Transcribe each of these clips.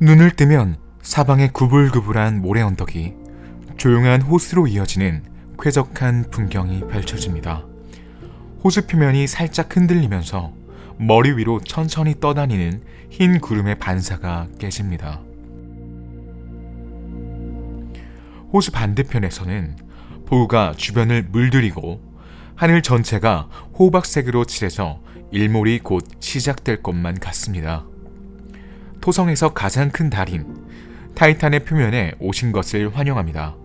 눈을 뜨면 사방에 구불구불한 모래 언덕이 조용한 호수로 이어지는 쾌적한 풍경이 펼쳐집니다. 호수 표면이 살짝 흔들리면서 머리 위로 천천히 떠다니는 흰 구름의 반사가 깨집니다. 호수 반대편에서는 폭우가 주변을 물들이고 하늘 전체가 호박색으로 칠해져 일몰이 곧 시작될 것만 같습니다. 토성에서 가장 큰 달인 타이탄의 표면에 오신 것을 환영합니다.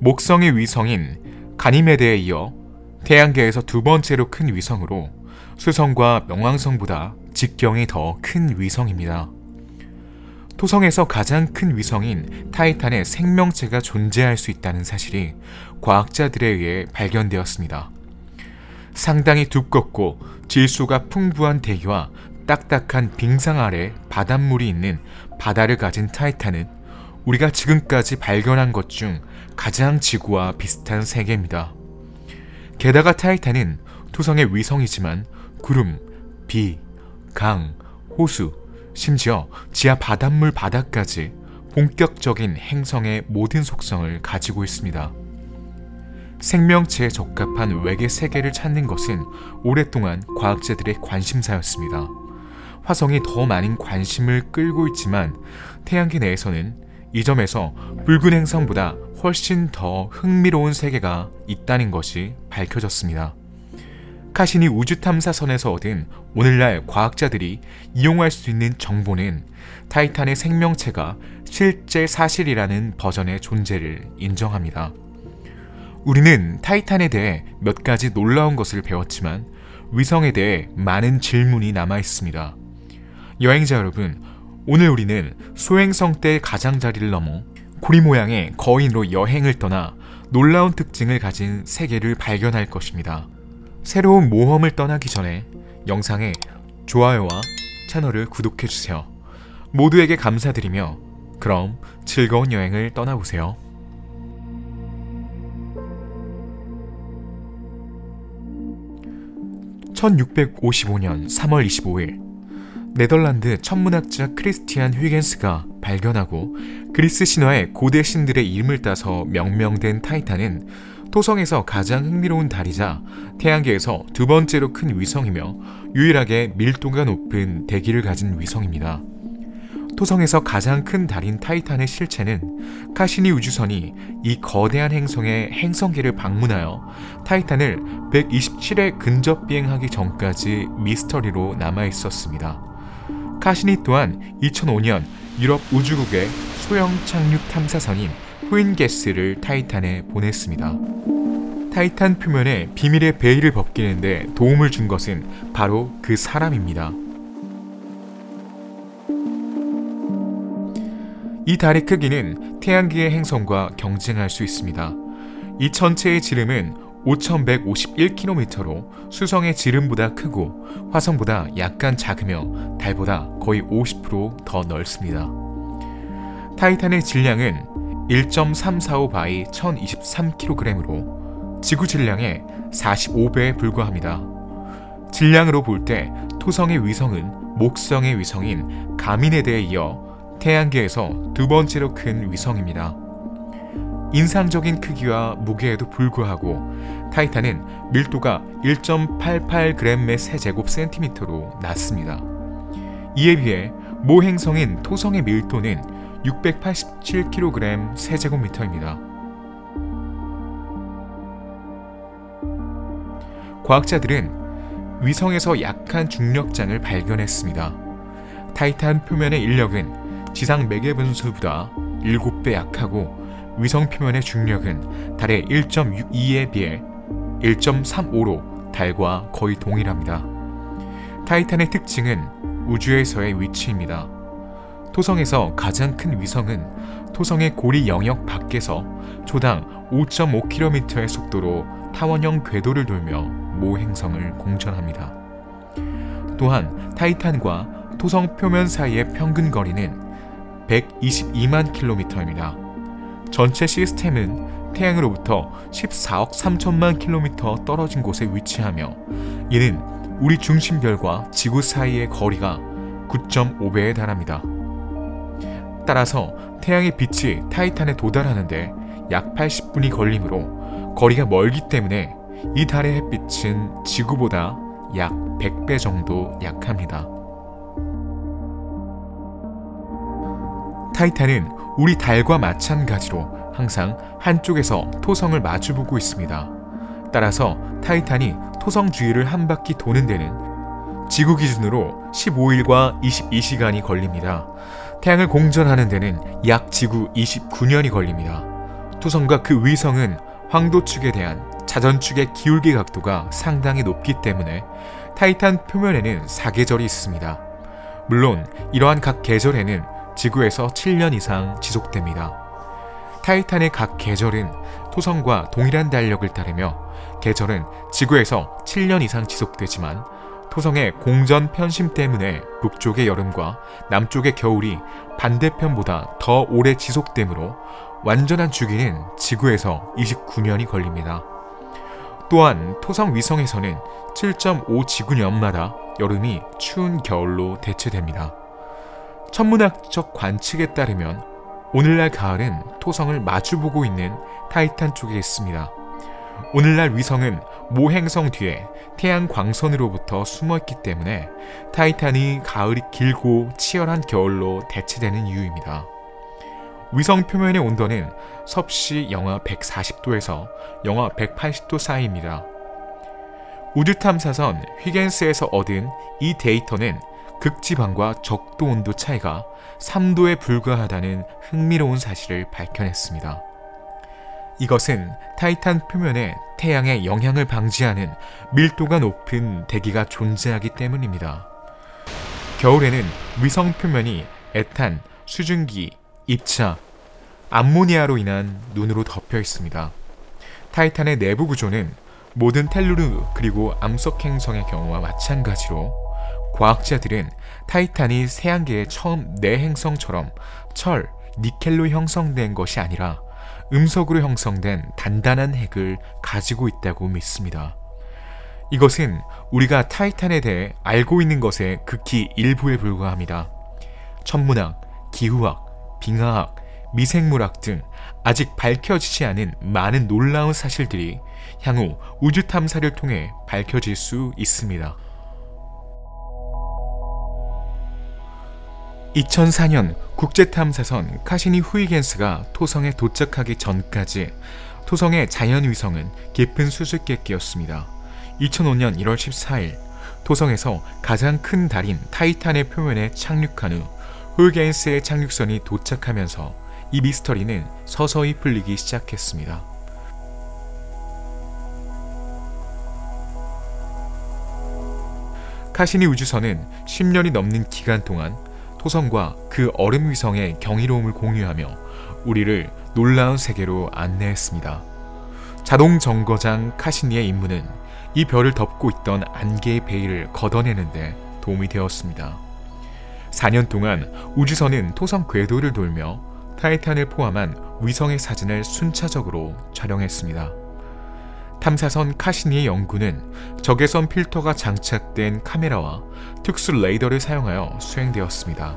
목성의 위성인 가니메데에 이어 태양계에서 두 번째로 큰 위성으로 수성과 명왕성보다 직경이 더 큰 위성입니다. 토성에서 가장 큰 위성인 타이탄에 생명체가 존재할 수 있다는 사실이 과학자들에 의해 발견되었습니다. 상당히 두껍고 질소가 풍부한 대기와 딱딱한 빙상 아래 바닷물이 있는 바다를 가진 타이탄은 우리가 지금까지 발견한 것 중 가장 지구와 비슷한 세계입니다. 게다가 타이탄은 토성의 위성이지만 구름, 비, 강, 호수, 심지어 지하 바닷물 바다까지 본격적인 행성의 모든 속성을 가지고 있습니다. 생명체에 적합한 외계 세계를 찾는 것은 오랫동안 과학자들의 관심사였습니다. 화성이 더 많은 관심을 끌고 있지만 태양계 내에서는 이 점에서 붉은 행성보다 훨씬 더 흥미로운 세계가 있다는 것이 밝혀졌습니다. 카시니 우주탐사선에서 얻은 오늘날 과학자들이 이용할 수 있는 정보는 타이탄의 생명체가 실제 사실이라는 버전의 존재를 인정합니다. 우리는 타이탄에 대해 몇 가지 놀라운 것을 배웠지만 위성에 대해 많은 질문이 남아 있습니다. 여행자 여러분, 오늘 우리는 소행성 때 가장자리를 넘어 고리 모양의 거인으로 여행을 떠나 놀라운 특징을 가진 세계를 발견할 것입니다. 새로운 모험을 떠나기 전에 영상에 좋아요와 채널을 구독해주세요. 모두에게 감사드리며 그럼 즐거운 여행을 떠나보세요. (1655년 3월 25일) 네덜란드 천문학자 크리스티안 휴겐스가 발견하고 그리스 신화의 고대 신들의 이름을 따서 명명된 타이탄은 토성에서 가장 흥미로운 달이자 태양계에서 두 번째로 큰 위성이며 유일하게 밀도가 높은 대기를 가진 위성입니다. 토성에서 가장 큰 달인 타이탄의 실체는 카시니 우주선이 이 거대한 행성의 행성계를 방문하여 타이탄을 127회 근접 비행하기 전까지 미스터리로 남아있었습니다. 카시니 또한 2005년 유럽 우주국의 소형 착륙 탐사선인 후인게스를 타이탄에 보냈습니다. 타이탄 표면에 비밀의 베일을 벗기는 데 도움을 준 것은 바로 그 사람입니다. 이 달의 크기는 태양계의 행성과 경쟁할 수 있습니다. 이 전체의 지름은 5151km로 수성의 지름보다 크고 화성보다 약간 작으며 달보다 거의 50% 더 넓습니다. 타이탄의 질량은 1.345바이 1023kg으로 지구 질량의 45배에 불과합니다. 질량으로 볼 때 토성의 위성은 목성의 위성인 가미네데에 이어 태양계에서 두 번째로 큰 위성입니다. 인상적인 크기와 무게에도 불구하고 타이탄은 밀도가 1.88g 세제곱센티미터로 낮습니다. 이에 비해 모 행성인 토성의 밀도는 687kg 세제곱미터입니다. 과학자들은 위성에서 약한 중력장을 발견했습니다. 타이탄 표면의 인력은 지상 매개 분수보다 7배 약하고 위성 표면의 중력은 달의 1.62에 비해 1.35로 달과 거의 동일합니다. 타이탄의 특징은 우주에서의 위치입니다. 토성에서 가장 큰 위성은 토성의 고리 영역 밖에서 초당 5.5km의 속도로 타원형 궤도를 돌며 모 행성을 공전합니다. 또한 타이탄과 토성 표면 사이의 평균 거리는 122만 킬로미터입니다. 전체 시스템은 태양으로부터 14억 3천만 킬로미터 떨어진 곳에 위치하며 이는 우리 중심별과 지구 사이의 거리가 9.5배에 달합니다. 따라서 태양의 빛이 타이탄에 도달하는데 약 80분이 걸리므로 거리가 멀기 때문에 이 달의 햇빛은 지구보다 약 100배 정도 약합니다. 타이탄은 우리 달과 마찬가지로 항상 한쪽에서 토성을 마주보고 있습니다. 따라서 타이탄이 토성 주위를 한 바퀴 도는 데는 지구 기준으로 15일과 22시간이 걸립니다. 태양을 공전하는 데는 약 지구 29년이 걸립니다. 토성과 그 위성은 황도 축에 대한 자전축의 기울기 각도가 상당히 높기 때문에 타이탄 표면에는 사계절이 있습니다. 물론 이러한 각 계절에는 지구에서 7년 이상 지속됩니다. 타이탄의 각 계절은 토성과 동일한 달력을 따르며 계절은 지구에서 7년 이상 지속되지만 토성의 공전 편심 때문에 북쪽의 여름과 남쪽의 겨울이 반대편보다 더 오래 지속되므로 완전한 주기는 지구에서 29년이 걸립니다. 또한 토성 위성에서는 7.5 지구년마다 여름이 추운 겨울로 대체됩니다. 천문학적 관측에 따르면 오늘날 가을은 토성을 마주보고 있는 타이탄 쪽에 있습니다. 오늘날 위성은 모 행성 뒤에 태양 광선으로부터 숨어있기 때문에 타이탄이 가을이 길고 치열한 겨울로 대체되는 이유입니다. 위성 표면의 온도는 섭씨 영하 140도에서 영하 180도 사이입니다. 우주탐사선 휘겐스에서 얻은 이 데이터는 극지방과 적도 온도 차이가 3도에 불과하다는 흥미로운 사실을 밝혀냈습니다. 이것은 타이탄 표면에 태양의 영향을 방지하는 밀도가 높은 대기가 존재하기 때문입니다. 겨울에는 위성 표면이 에탄, 수증기, 입자, 암모니아로 인한 눈으로 덮여 있습니다. 타이탄의 내부 구조는 모든 텔루르 그리고 암석 행성의 경우와 마찬가지로 과학자들은 타이탄이 태양계의 처음 내행성처럼 철, 니켈로 형성된 것이 아니라 음석으로 형성된 단단한 핵을 가지고 있다고 믿습니다. 이것은 우리가 타이탄에 대해 알고 있는 것의 극히 일부에 불과합니다. 천문학, 기후학, 빙하학, 미생물학 등 아직 밝혀지지 않은 많은 놀라운 사실들이 향후 우주 탐사를 통해 밝혀질 수 있습니다. 2004년 국제탐사선 카시니 후이겐스가 토성에 도착하기 전까지 토성의 자연위성은 깊은 수수께끼였습니다. 2005년 1월 14일 토성에서 가장 큰 달인 타이탄의 표면에 착륙한 후 후이겐스의 착륙선이 도착하면서 이 미스터리는 서서히 풀리기 시작했습니다. 카시니 우주선은 10년이 넘는 기간 동안 토성과 그 얼음 위성의 경이로움을 공유하며 우리를 놀라운 세계로 안내했습니다. 자동 정거장 카시니의 임무는 이 별을 덮고 있던 안개의 베일을 걷어내는데 도움이 되었습니다. 4년 동안 우주선은 토성 궤도를 돌며 타이탄을 포함한 위성의 사진을 순차적으로 촬영했습니다. 탐사선 카시니의 연구는 적외선 필터가 장착된 카메라와 특수 레이더를 사용하여 수행되었습니다.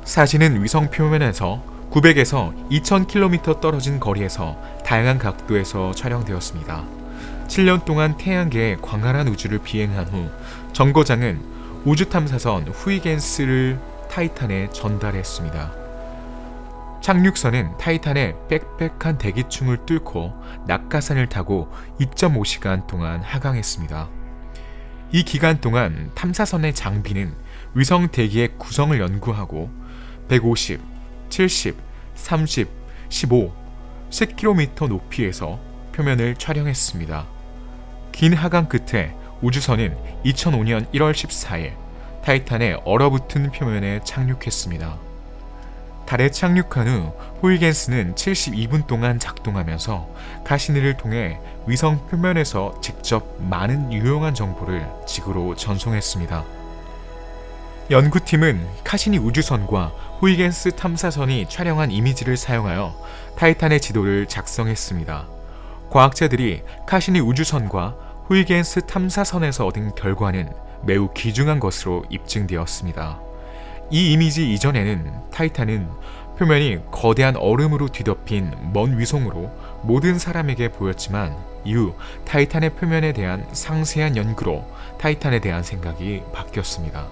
사진은 위성 표면에서 900에서 2000km 떨어진 거리에서 다양한 각도에서 촬영되었습니다. 7년 동안 태양계의 광활한 우주를 비행한 후 정거장은 우주탐사선 후이겐스를 타이탄에 전달했습니다. 착륙선은 타이탄의 빽빽한 대기층을 뚫고 낙하산을 타고 2.5시간 동안 하강했습니다. 이 기간 동안 탐사선의 장비는 위성 대기의 구성을 연구하고 150, 70, 30, 15, 10km 높이에서 표면을 촬영했습니다. 긴 하강 끝에 우주선은 2005년 1월 14일 타이탄의 얼어붙은 표면에 착륙했습니다. 달에 착륙한 후 후이겐스는 72분 동안 작동하면서 카시니를 통해 위성 표면에서 직접 많은 유용한 정보를 지구로 전송했습니다. 연구팀은 카시니 우주선과 후이겐스 탐사선이 촬영한 이미지를 사용하여 타이탄의 지도를 작성했습니다. 과학자들이 카시니 우주선과 후이겐스 탐사선에서 얻은 결과는 매우 귀중한 것으로 입증되었습니다. 이 이미지 이전에는 타이탄은 표면이 거대한 얼음으로 뒤덮인 먼 위성으로 모든 사람에게 보였지만 이후 타이탄의 표면에 대한 상세한 연구로 타이탄에 대한 생각이 바뀌었습니다.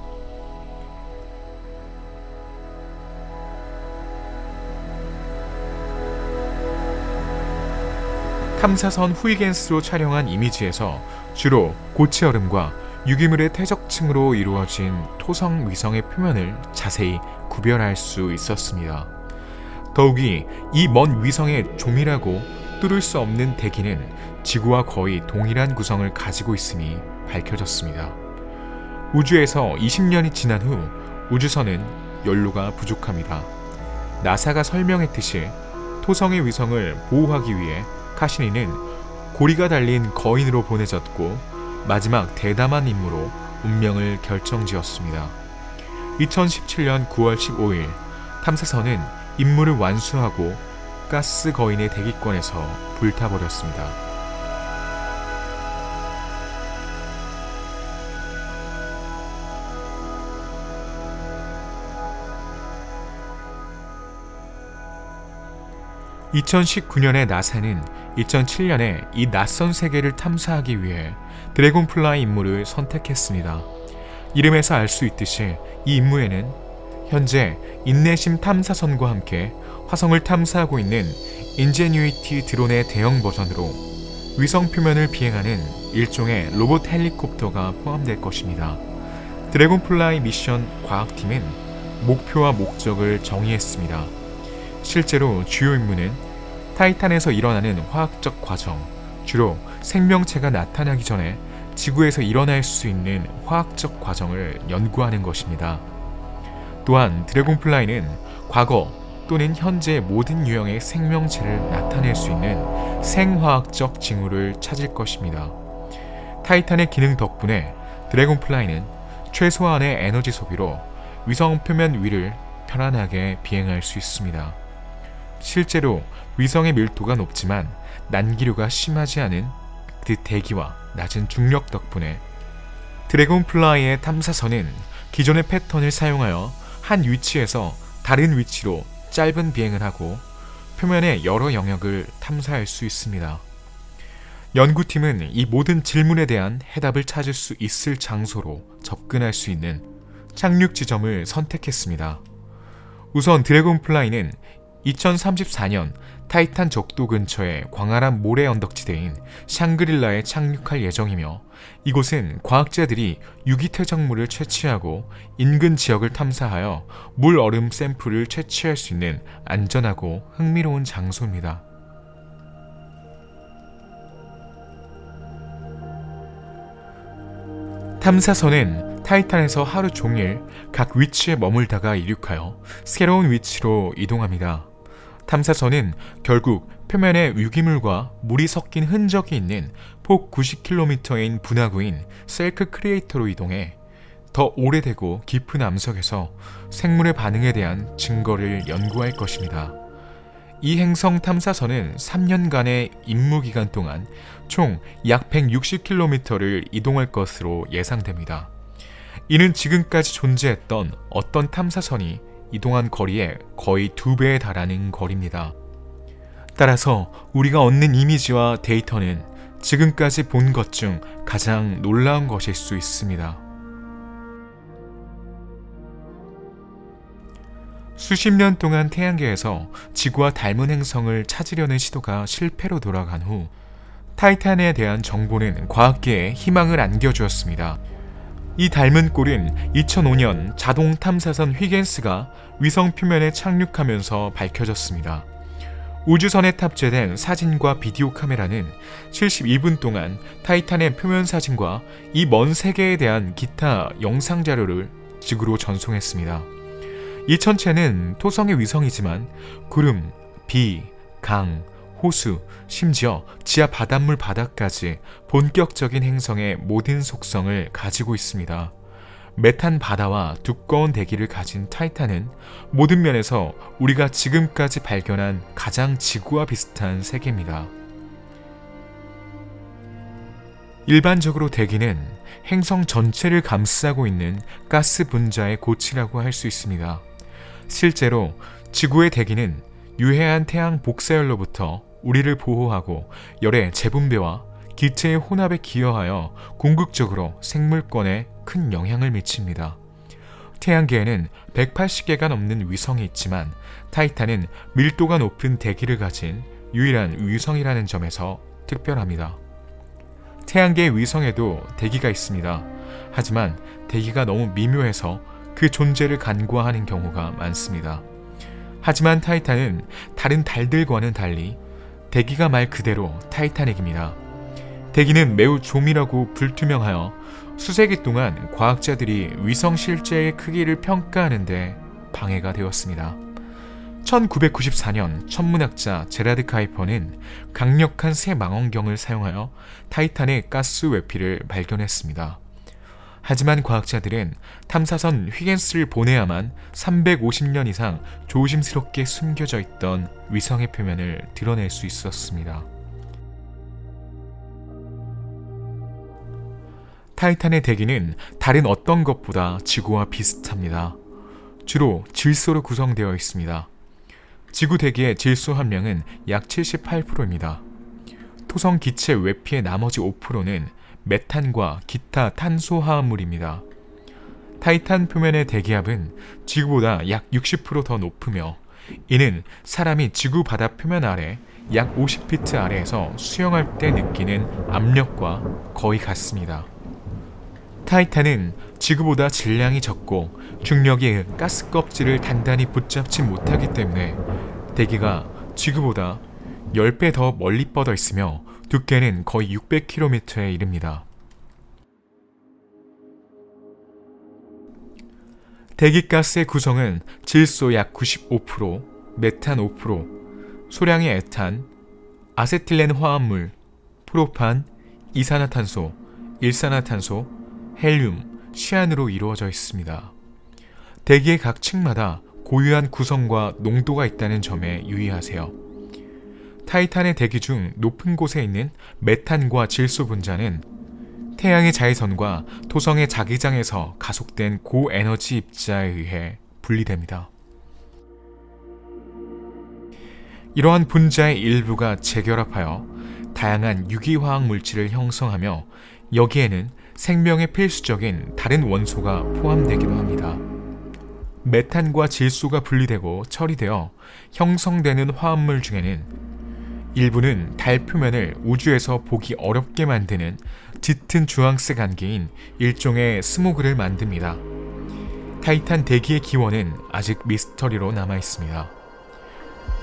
탐사선 후이겐스로 촬영한 이미지에서 주로 고체 얼음과 유기물의 퇴적층으로 이루어진 토성 위성의 표면을 자세히 구별할 수 있었습니다. 더욱이 이 먼 위성의 조밀하고 뚫을 수 없는 대기는 지구와 거의 동일한 구성을 가지고 있음이 밝혀졌습니다. 우주에서 20년이 지난 후 우주선은 연료가 부족합니다. 나사가 설명했듯이 토성의 위성을 보호하기 위해 카시니는 고리가 달린 거인으로 보내졌고 마지막 대담한 임무로 운명을 결정지었습니다. 2017년 9월 15일 탐사선은 임무를 완수하고 가스 거인의 대기권에서 불타버렸습니다. (2019년에) 나사는 2007년에 이 낯선 세계를 탐사하기 위해 드래곤플라이 임무를 선택했습니다. 이름에서 알 수 있듯이 이 임무에는 현재 인내심 탐사선과 함께 화성을 탐사하고 있는 인제뉴이티 드론의 대형 버전으로 위성 표면을 비행하는 일종의 로봇 헬리콥터가 포함될 것입니다. 드래곤플라이 미션 과학팀은 목표와 목적을 정의했습니다. 실제로 주요 임무는 타이탄에서 일어나는 화학적 과정, 주로 생명체가 나타나기 전에 지구에서 일어날 수 있는 화학적 과정을 연구하는 것입니다. 또한 드래곤플라이는 과거 또는 현재의 모든 유형의 생명체를 나타낼 수 있는 생화학적 징후를 찾을 것입니다. 타이탄의 기능 덕분에 드래곤플라이는 최소한의 에너지 소비로 위성 표면 위를 편안하게 비행할 수 있습니다. 실제로 위성의 밀도가 높지만 난기류가 심하지 않은 그 대기와 낮은 중력 덕분에 드래곤플라이의 탐사선은 기존의 패턴을 사용하여 한 위치에서 다른 위치로 짧은 비행을 하고 표면의 여러 영역을 탐사할 수 있습니다. 연구팀은 이 모든 질문에 대한 해답을 찾을 수 있을 장소로 접근할 수 있는 착륙 지점을 선택했습니다. 우선 드래곤플라이는 2034년 타이탄 적도 근처의 광활한 모래 언덕지대인 샹그릴라에 착륙할 예정이며 이곳은 과학자들이 유기퇴적물을 채취하고 인근 지역을 탐사하여 물 얼음 샘플을 채취할 수 있는 안전하고 흥미로운 장소입니다. 탐사선은 타이탄에서 하루 종일 각 위치에 머물다가 이륙하여 새로운 위치로 이동합니다. 탐사선은 결국 표면에 유기물과 물이 섞인 흔적이 있는 폭 90km인 분화구인 셀크 크리에이터로 이동해 더 오래되고 깊은 암석에서 생물의 반응에 대한 증거를 연구할 것입니다. 이 행성 탐사선은 3년간의 임무 기간 동안 총 약 160km를 이동할 것으로 예상됩니다. 이는 지금까지 존재했던 어떤 탐사선이 이동한 거리의 거의 2배에 달하는 거리입니다. 따라서 우리가 얻는 이미지와 데이터는 지금까지 본 것 중 가장 놀라운 것일 수 있습니다. 수십 년 동안 태양계에서 지구와 닮은 행성을 찾으려는 시도가 실패로 돌아간 후 타이탄에 대한 정보는 과학계에 희망을 안겨주었습니다. 이 닮은 꼴은 2005년 자동 탐사선 휘겐스가 위성 표면에 착륙하면서 밝혀졌습니다. 우주선에 탑재된 사진과 비디오 카메라는 72분 동안 타이탄의 표면 사진과 이 먼 세계에 대한 기타 영상 자료를 지구로 전송했습니다. 이 천체는 토성의 위성이지만 구름, 비, 강, 호수, 심지어 지하 바닷물 바닥까지 본격적인 행성의 모든 속성을 가지고 있습니다. 메탄 바다와 두꺼운 대기를 가진 타이탄은 모든 면에서 우리가 지금까지 발견한 가장 지구와 비슷한 세계입니다. 일반적으로 대기는 행성 전체를 감싸고 있는 가스 분자의 고치라고 할 수 있습니다. 실제로 지구의 대기는 유해한 태양 복사열로부터 우리를 보호하고 열의 재분배와 기체의 혼합에 기여하여 궁극적으로 생물권에 큰 영향을 미칩니다. 태양계에는 180개가 넘는 위성이 있지만 타이탄은 밀도가 높은 대기를 가진 유일한 위성이라는 점에서 특별합니다. 태양계의 위성에도 대기가 있습니다. 하지만 대기가 너무 미묘해서 그 존재를 간과하는 경우가 많습니다. 하지만 타이탄은 다른 달들과는 달리 대기가 말 그대로 타이타닉입니다. 대기는 매우 조밀하고 불투명하여 수세기 동안 과학자들이 위성 실제의 크기를 평가하는데 방해가 되었습니다. 1994년 천문학자 제라드 카이퍼는 강력한 새 망원경을 사용하여 타이탄의 가스 외피를 발견했습니다. 하지만 과학자들은 탐사선 휘겐스를 보내야만 350년 이상 조심스럽게 숨겨져 있던 위성의 표면을 드러낼 수 있었습니다. 타이탄의 대기는 다른 어떤 것보다 지구와 비슷합니다. 주로 질소로 구성되어 있습니다. 지구 대기의 질소 함량은 약 78%입니다. 토성 기체 외피의 나머지 5%는 메탄과 기타 탄소 화합물입니다. 타이탄 표면의 대기압은 지구보다 약 60% 더 높으며 이는 사람이 지구 바다 표면 아래 약 50피트 아래에서 수영할 때 느끼는 압력과 거의 같습니다. 타이탄은 지구보다 질량이 적고 중력이 가스 껍질을 단단히 붙잡지 못하기 때문에 대기가 지구보다 10배 더 멀리 뻗어 있으며 두께는 거의 600km에 이릅니다. 대기가스의 구성은 질소 약 95%, 메탄 5%, 소량의 에탄, 아세틸렌 화합물, 프로판, 이산화탄소, 일산화탄소, 헬륨, 시안으로 이루어져 있습니다. 대기의 각 층마다 고유한 구성과 농도가 있다는 점에 유의하세요. 타이탄의 대기 중 높은 곳에 있는 메탄과 질소 분자는 태양의 자외선과 토성의 자기장에서 가속된 고에너지 입자에 의해 분리됩니다. 이러한 분자의 일부가 재결합하여 다양한 유기화학 물질을 형성하며 여기에는 생명에 필수적인 다른 원소가 포함되기도 합니다. 메탄과 질소가 분리되고 처리되어 형성되는 화합물 중에는 일부는 달 표면을 우주에서 보기 어렵게 만드는 짙은 주황색 안개인 일종의 스모그를 만듭니다. 타이탄 대기의 기원은 아직 미스터리로 남아있습니다.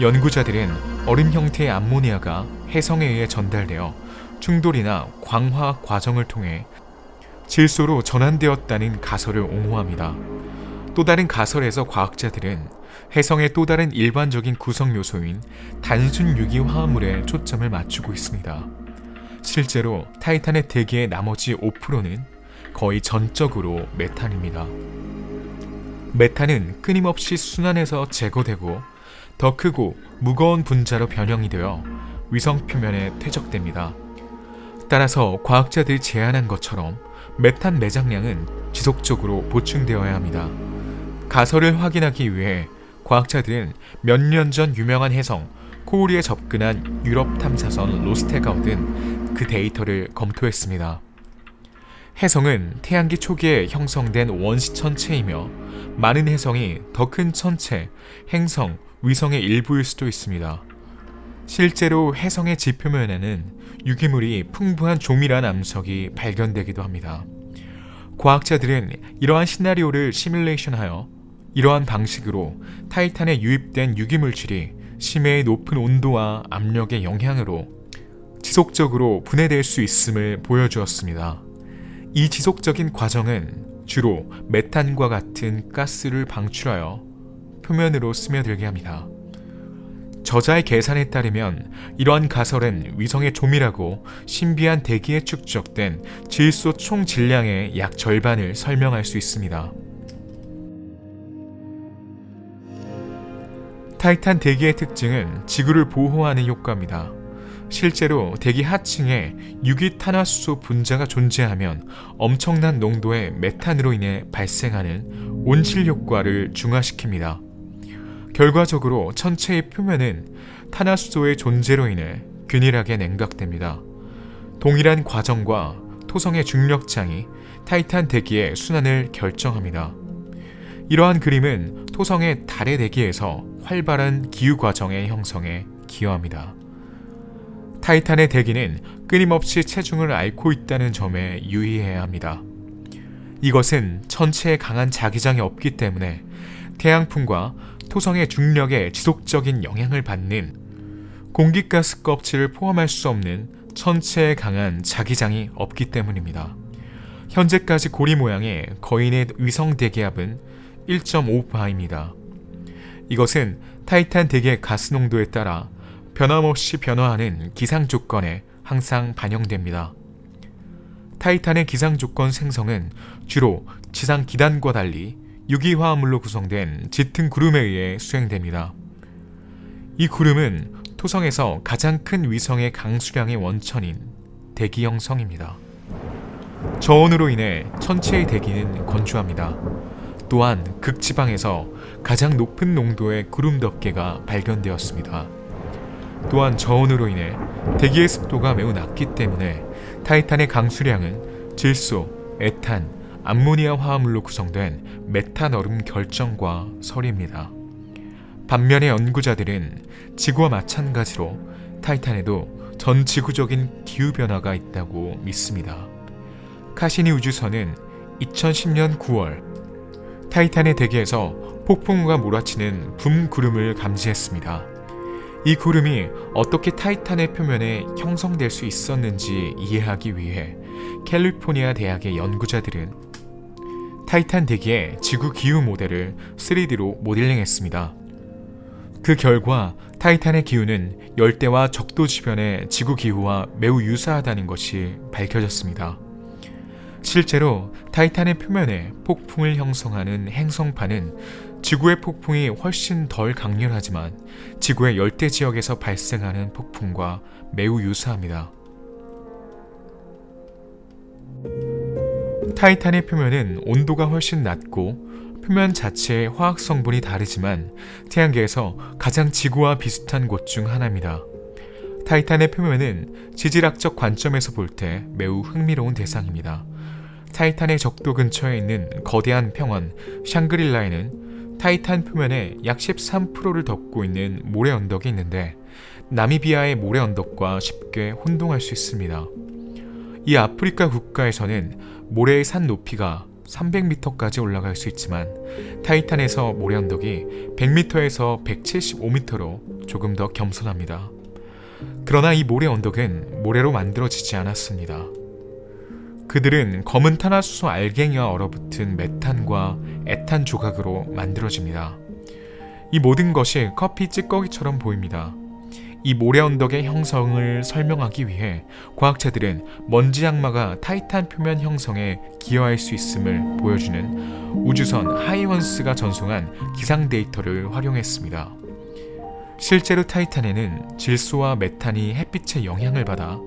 연구자들은 얼음 형태의 암모니아가 해성에 의해 전달되어 충돌이나 광화학 과정을 통해 질소로 전환되었다는 가설을 옹호합니다. 또 다른 가설에서 과학자들은 해성의 또 다른 일반적인 구성 요소인 단순 유기 화합물에 초점을 맞추고 있습니다. 실제로 타이탄의 대기의 나머지 5%는 거의 전적으로 메탄입니다. 메탄은 끊임없이 순환해서 제거되고 더 크고 무거운 분자로 변형이 되어 위성 표면에 퇴적됩니다. 따라서 과학자들이 제안한 것처럼 메탄 매장량은 지속적으로 보충되어야 합니다. 가설을 확인하기 위해 과학자들은 몇 년 전 유명한 해성 코우리에 접근한 유럽 탐사선 로스테가 얻은 그 데이터를 검토했습니다. 해성은 태양기 초기에 형성된 원시 천체이며 많은 해성이 더 큰 천체, 행성, 위성의 일부일 수도 있습니다. 실제로 해성의 지표면에는 유기물이 풍부한 조밀한 암석이 발견되기도 합니다. 과학자들은 이러한 시나리오를 시뮬레이션하여 이러한 방식으로 타이탄에 유입된 유기물질이 심해의 높은 온도와 압력의 영향으로 지속적으로 분해될 수 있음을 보여주었습니다. 이 지속적인 과정은 주로 메탄과 같은 가스를 방출하여 표면으로 스며들게 합니다. 저자의 계산에 따르면 이러한 가설은 위성의 조밀하고 신비한 대기에 축적된 질소 총 질량의 약 절반을 설명할 수 있습니다. 타이탄 대기의 특징은 지구를 보호하는 효과입니다. 실제로 대기 하층에 유기탄화수소 분자가 존재하면 엄청난 농도의 메탄으로 인해 발생하는 온실 효과를 중화시킵니다. 결과적으로 천체의 표면은 탄화수소의 존재로 인해 균일하게 냉각됩니다. 동일한 과정과 토성의 중력장이 타이탄 대기의 순환을 결정합니다. 이러한 그림은 토성의 달의 대기에서 활발한 기후 과정의 형성에 기여합니다. 타이탄의 대기는 끊임없이 체중을 앓고 있다는 점에 유의해야 합니다. 이것은 천체에 강한 자기장이 없기 때문에 태양풍과 토성의 중력에 지속적인 영향을 받는 공기가스 껍질을 포함할 수 없는 천체에 강한 자기장이 없기 때문입니다. 현재까지 고리 모양의 거인의 위성 대기압은 1.5바입니다. 이것은 타이탄 대기의 가스 농도에 따라 변함없이 변화하는 기상 조건에 항상 반영됩니다. 타이탄의 기상 조건 생성은 주로 지상 기단과 달리 유기화합물로 구성된 짙은 구름에 의해 수행됩니다. 이 구름은 토성에서 가장 큰 위성의 강수량의 원천인 대기 형성입니다. 저온으로 인해 천체의 대기는 건조합니다. 또한 극지방에서 가장 높은 농도의 구름 덮개가 발견되었습니다. 또한 저온으로 인해 대기의 습도가 매우 낮기 때문에 타이탄의 강수량은 질소, 에탄, 암모니아 화합물로 구성된 메탄얼음 결정과 설입니다. 반면에 연구자들은 지구와 마찬가지로 타이탄에도 전 지구적인 기후변화가 있다고 믿습니다. 카시니 우주선은 2010년 9월 타이탄의 대기에서 폭풍우가 몰아치는 붐 구름을 감지했습니다. 이 구름이 어떻게 타이탄의 표면에 형성될 수 있었는지 이해하기 위해 캘리포니아 대학의 연구자들은 타이탄 대기의 지구 기후 모델을 3D로 모델링했습니다. 그 결과 타이탄의 기후는 열대와 적도 주변의 지구 기후와 매우 유사하다는 것이 밝혀졌습니다. 실제로 타이탄의 표면에 폭풍을 형성하는 행성파는 지구의 폭풍이 훨씬 덜 강렬하지만 지구의 열대 지역에서 발생하는 폭풍과 매우 유사합니다. 타이탄의 표면은 온도가 훨씬 낮고 표면 자체의 화학 성분이 다르지만 태양계에서 가장 지구와 비슷한 곳 중 하나입니다. 타이탄의 표면은 지질학적 관점에서 볼 때 매우 흥미로운 대상입니다. 타이탄의 적도 근처에 있는 거대한 평원 샹그릴라에는 타이탄 표면의 약 13%를 덮고 있는 모래 언덕이 있는데 나미비아의 모래 언덕과 쉽게 혼동할 수 있습니다. 이 아프리카 국가에서는 모래의 산 높이가 300m까지 올라갈 수 있지만 타이탄에서 모래 언덕이 100m에서 175m로 조금 더 겸손합니다. 그러나 이 모래 언덕은 모래로 만들어지지 않았습니다. 그들은 검은 탄화수소 알갱이와 얼어붙은 메탄과 에탄 조각으로 만들어집니다. 이 모든 것이 커피 찌꺼기처럼 보입니다. 이 모래 언덕의 형성을 설명하기 위해 과학자들은 먼지 악마가 타이탄 표면 형성에 기여할 수 있음을 보여주는 우주선 하이원스가 전송한 기상 데이터를 활용했습니다. 실제로 타이탄에는 질소와 메탄이 햇빛의 영향을 받아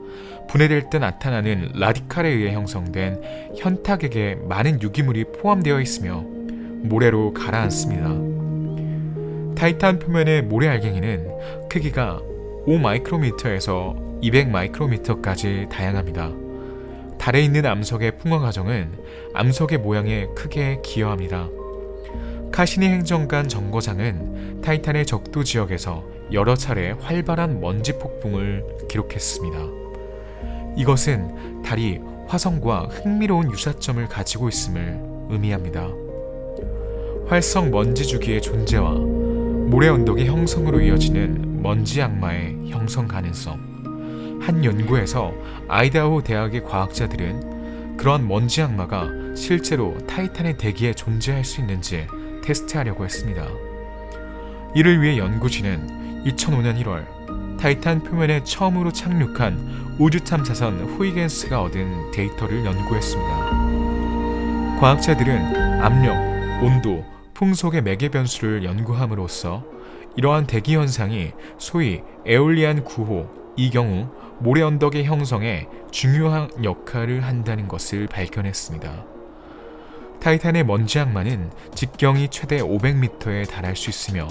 분해될 때 나타나는 라디칼에 의해 형성된 현탁액에 많은 유기물이 포함되어 있으며 모래로 가라앉습니다. 타이탄 표면의 모래 알갱이는 크기가 5마이크로미터에서 200마이크로미터까지 다양합니다. 달에 있는 암석의 풍화 과정은 암석의 모양에 크게 기여합니다. 카시니 행정관 정거장은 타이탄의 적도 지역에서 여러 차례 활발한 먼지 폭풍을 기록했습니다. 이것은 달이 화성과 흥미로운 유사점을 가지고 있음을 의미합니다. 활성 먼지 주기의 존재와 모래 언덕의 형성으로 이어지는 먼지 악마의 형성 가능성. 한 연구에서 아이다호 대학의 과학자들은 그러한 먼지 악마가 실제로 타이탄의 대기에 존재할 수 있는지 테스트하려고 했습니다. 이를 위해 연구진은 2005년 1월 타이탄 표면에 처음으로 착륙한 우주 탐사선 후이겐스가 얻은 데이터를 연구했습니다. 과학자들은 압력, 온도, 풍속의 매개 변수를 연구함으로써 이러한 대기 현상이 소위 에올리안 9호 이 경우 모래 언덕의 형성에 중요한 역할을 한다는 것을 발견했습니다. 타이탄의 먼지 악마는 직경이 최대 500m에 달할 수 있으며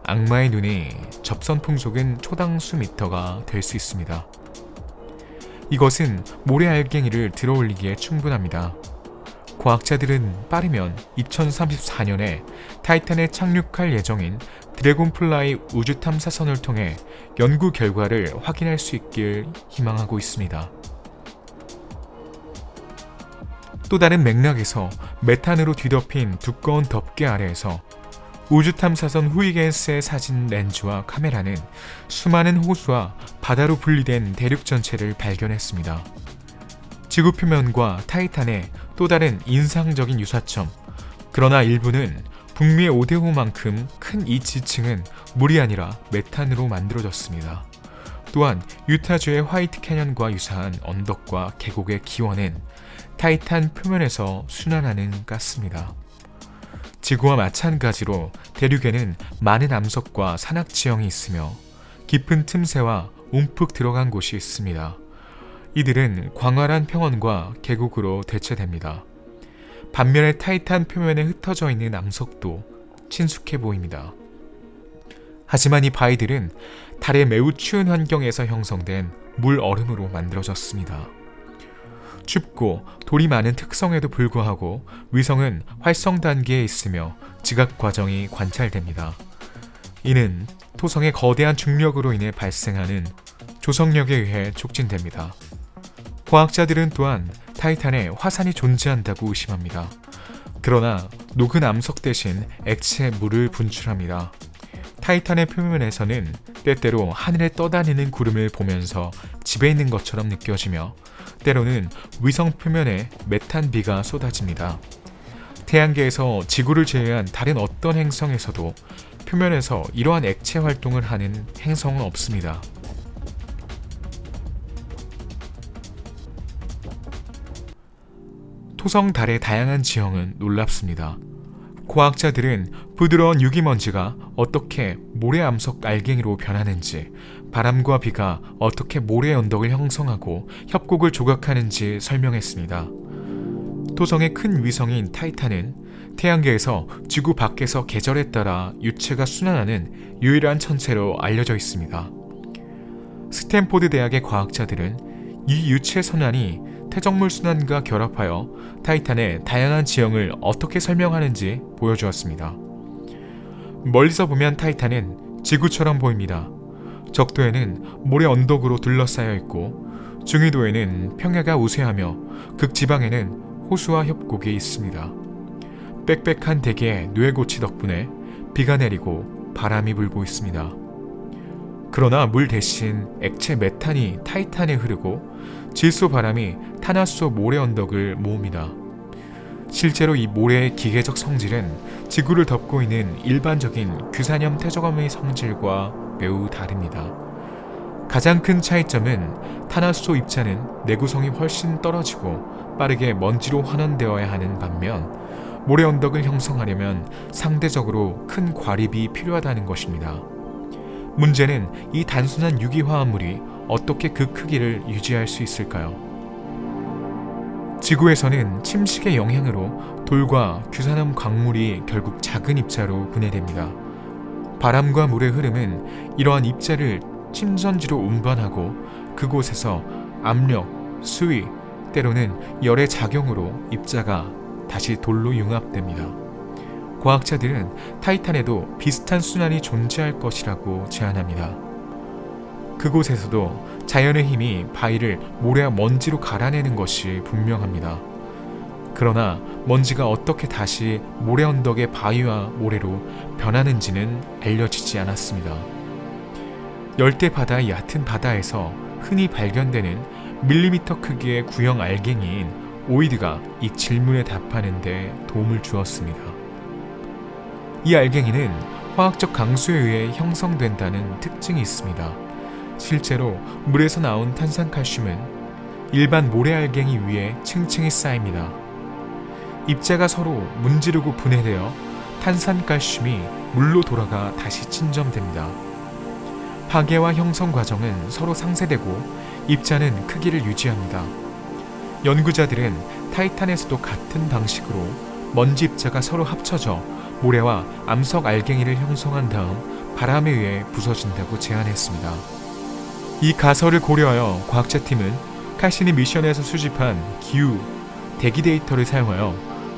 악마의 눈이 접선 풍속은 초당 수미터가 될 수 있습니다. 이것은 모래 알갱이를 들어올리기에 충분합니다. 과학자들은 빠르면 2034년에 타이탄에 착륙할 예정인 드래곤플라이 우주 탐사선을 통해 연구 결과를 확인할 수 있길 희망하고 있습니다. 또 다른 맥락에서 메탄으로 뒤덮인 두꺼운 덮개 아래에서 우주 탐사선 후이겐스의 사진 렌즈와 카메라는 수많은 호수와 바다로 분리된 대륙 전체를 발견했습니다. 지구 표면과 타이탄의 또 다른 인상적인 유사점, 그러나 일부는 북미의 오대호만큼 큰 이 지층은 물이 아니라 메탄으로 만들어졌습니다. 또한 유타주의 화이트 캐년과 유사한 언덕과 계곡의 기원은 타이탄 표면에서 순환하는 가스입니다. 지구와 마찬가지로 대륙에는 많은 암석과 산악 지형이 있으며 깊은 틈새와 움푹 들어간 곳이 있습니다. 이들은 광활한 평원과 계곡으로 대체됩니다. 반면에 타이탄 표면에 흩어져 있는 암석도 친숙해 보입니다. 하지만 이 바위들은 달의 매우 추운 환경에서 형성된 물 얼음으로 만들어졌습니다. 춥고 돌이 많은 특성에도 불구하고 위성은 활성 단계에 있으며 지각 과정이 관찰됩니다. 이는 토성의 거대한 중력으로 인해 발생하는 조성력에 의해 촉진됩니다. 과학자들은 또한 타이탄에 화산이 존재한다고 의심합니다. 그러나 녹은 암석 대신 액체 물을 분출합니다. 타이탄의 표면에서는 때때로 하늘에 떠다니는 구름을 보면서 집에 있는 것처럼 느껴지며 때로는 위성 표면에 메탄비가 쏟아집니다. 태양계에서 지구를 제외한 다른 어떤 행성에서도 표면에서 이러한 액체 활동을 하는 행성은 없습니다. 토성 달의 다양한 지형은 놀랍습니다. 과학자들은 부드러운 유기먼지가 어떻게 모래 암석 알갱이로 변하는지, 바람과 비가 어떻게 모래 언덕을 형성하고 협곡을 조각하는지 설명했습니다. 토성의 큰 위성인 타이탄은 태양계에서 지구 밖에서 계절에 따라 유체가 순환하는 유일한 천체로 알려져 있습니다. 스탠포드 대학의 과학자들은 이 유체 순환이 퇴적물 순환과 결합하여 타이탄의 다양한 지형을 어떻게 설명하는지 보여주었습니다. 멀리서 보면 타이탄은 지구처럼 보입니다. 적도에는 모래 언덕으로 둘러싸여 있고 중위도에는 평야가 우세하며 극지방에는 호수와 협곡이 있습니다. 빽빽한 대기의 뇌고치 덕분에 비가 내리고 바람이 불고 있습니다. 그러나 물 대신 액체 메탄이 타이탄에 흐르고 질소 바람이 탄화수 모래 언덕을 모읍니다. 실제로 이 모래의 기계적 성질은 지구를 덮고 있는 일반적인 규산염 퇴적암의 성질과 매우 다릅니다. 가장 큰 차이점은 탄화수소 입자는 내구성이 훨씬 떨어지고 빠르게 먼지로 환원되어야 하는 반면 모래 언덕을 형성하려면 상대적으로 큰 과립이 필요하다는 것입니다. 문제는 이 단순한 유기화합물이 어떻게 그 크기를 유지할 수 있을까요? 지구에서는 침식의 영향으로 돌과 규산염 광물이 결국 작은 입자로 분해됩니다. 바람과 물의 흐름은 이러한 입자를 침전지로 운반하고 그곳에서 압력, 수위, 때로는 열의 작용으로 입자가 다시 돌로 융합됩니다. 과학자들은 타이탄에도 비슷한 순환이 존재할 것이라고 제안합니다. 그곳에서도 자연의 힘이 바위를 모래와 먼지로 갈아내는 것이 분명합니다. 그러나 먼지가 어떻게 다시 모래 언덕의 바위와 모래로 변하는지는 알려지지 않았습니다. 열대 바다의 얕은 바다에서 흔히 발견되는 밀리미터 크기의 구형 알갱이인 오이드가 이 질문에 답하는 데 도움을 주었습니다. 이 알갱이는 화학적 강수에 의해 형성된다는 특징이 있습니다. 실제로 물에서 나온 탄산칼슘은 일반 모래 알갱이 위에 층층이 쌓입니다. 입자가 서로 문지르고 분해되어 탄산칼슘이 물로 돌아가 다시 침전됩니다. 파괴와 형성 과정은 서로 상쇄되고 입자는 크기를 유지합니다. 연구자들은 타이탄에서도 같은 방식으로 먼지 입자가 서로 합쳐져 모래와 암석 알갱이를 형성한 다음 바람에 의해 부서진다고 제안했습니다. 이 가설을 고려하여 과학자팀은 카시니 미션에서 수집한 기후, 대기 데이터를 사용하여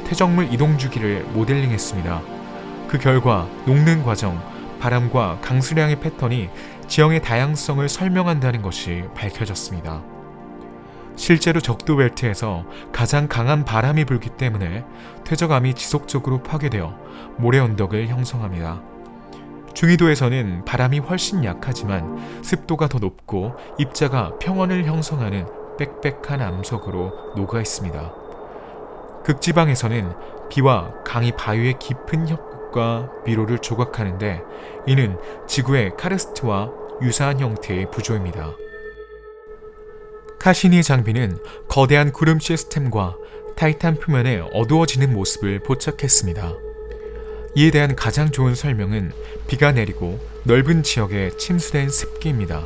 퇴적물 이동 주기를 모델링했습니다. 그 결과 녹는 과정, 바람과 강수량의 패턴이 지형의 다양성을 설명한다는 것이 밝혀졌습니다. 실제로 적도 벨트에서 가장 강한 바람이 불기 때문에 퇴적암이 지속적으로 파괴되어 모래 언덕을 형성합니다. 중위도에서는 바람이 훨씬 약하지만 습도가 더 높고 입자가 평원을 형성하는 빽빽한 암석으로 녹아 있습니다. 극지방에서는 비와 강이 바위의 깊은 협곡과 미로를 조각하는데 이는 지구의 카르스트와 유사한 형태의 구조입니다. 카시니 장비는 거대한 구름 시스템과 타이탄 표면의 어두워지는 모습을 포착했습니다. 이에 대한 가장 좋은 설명은 비가 내리고 넓은 지역에 침수된 습기입니다.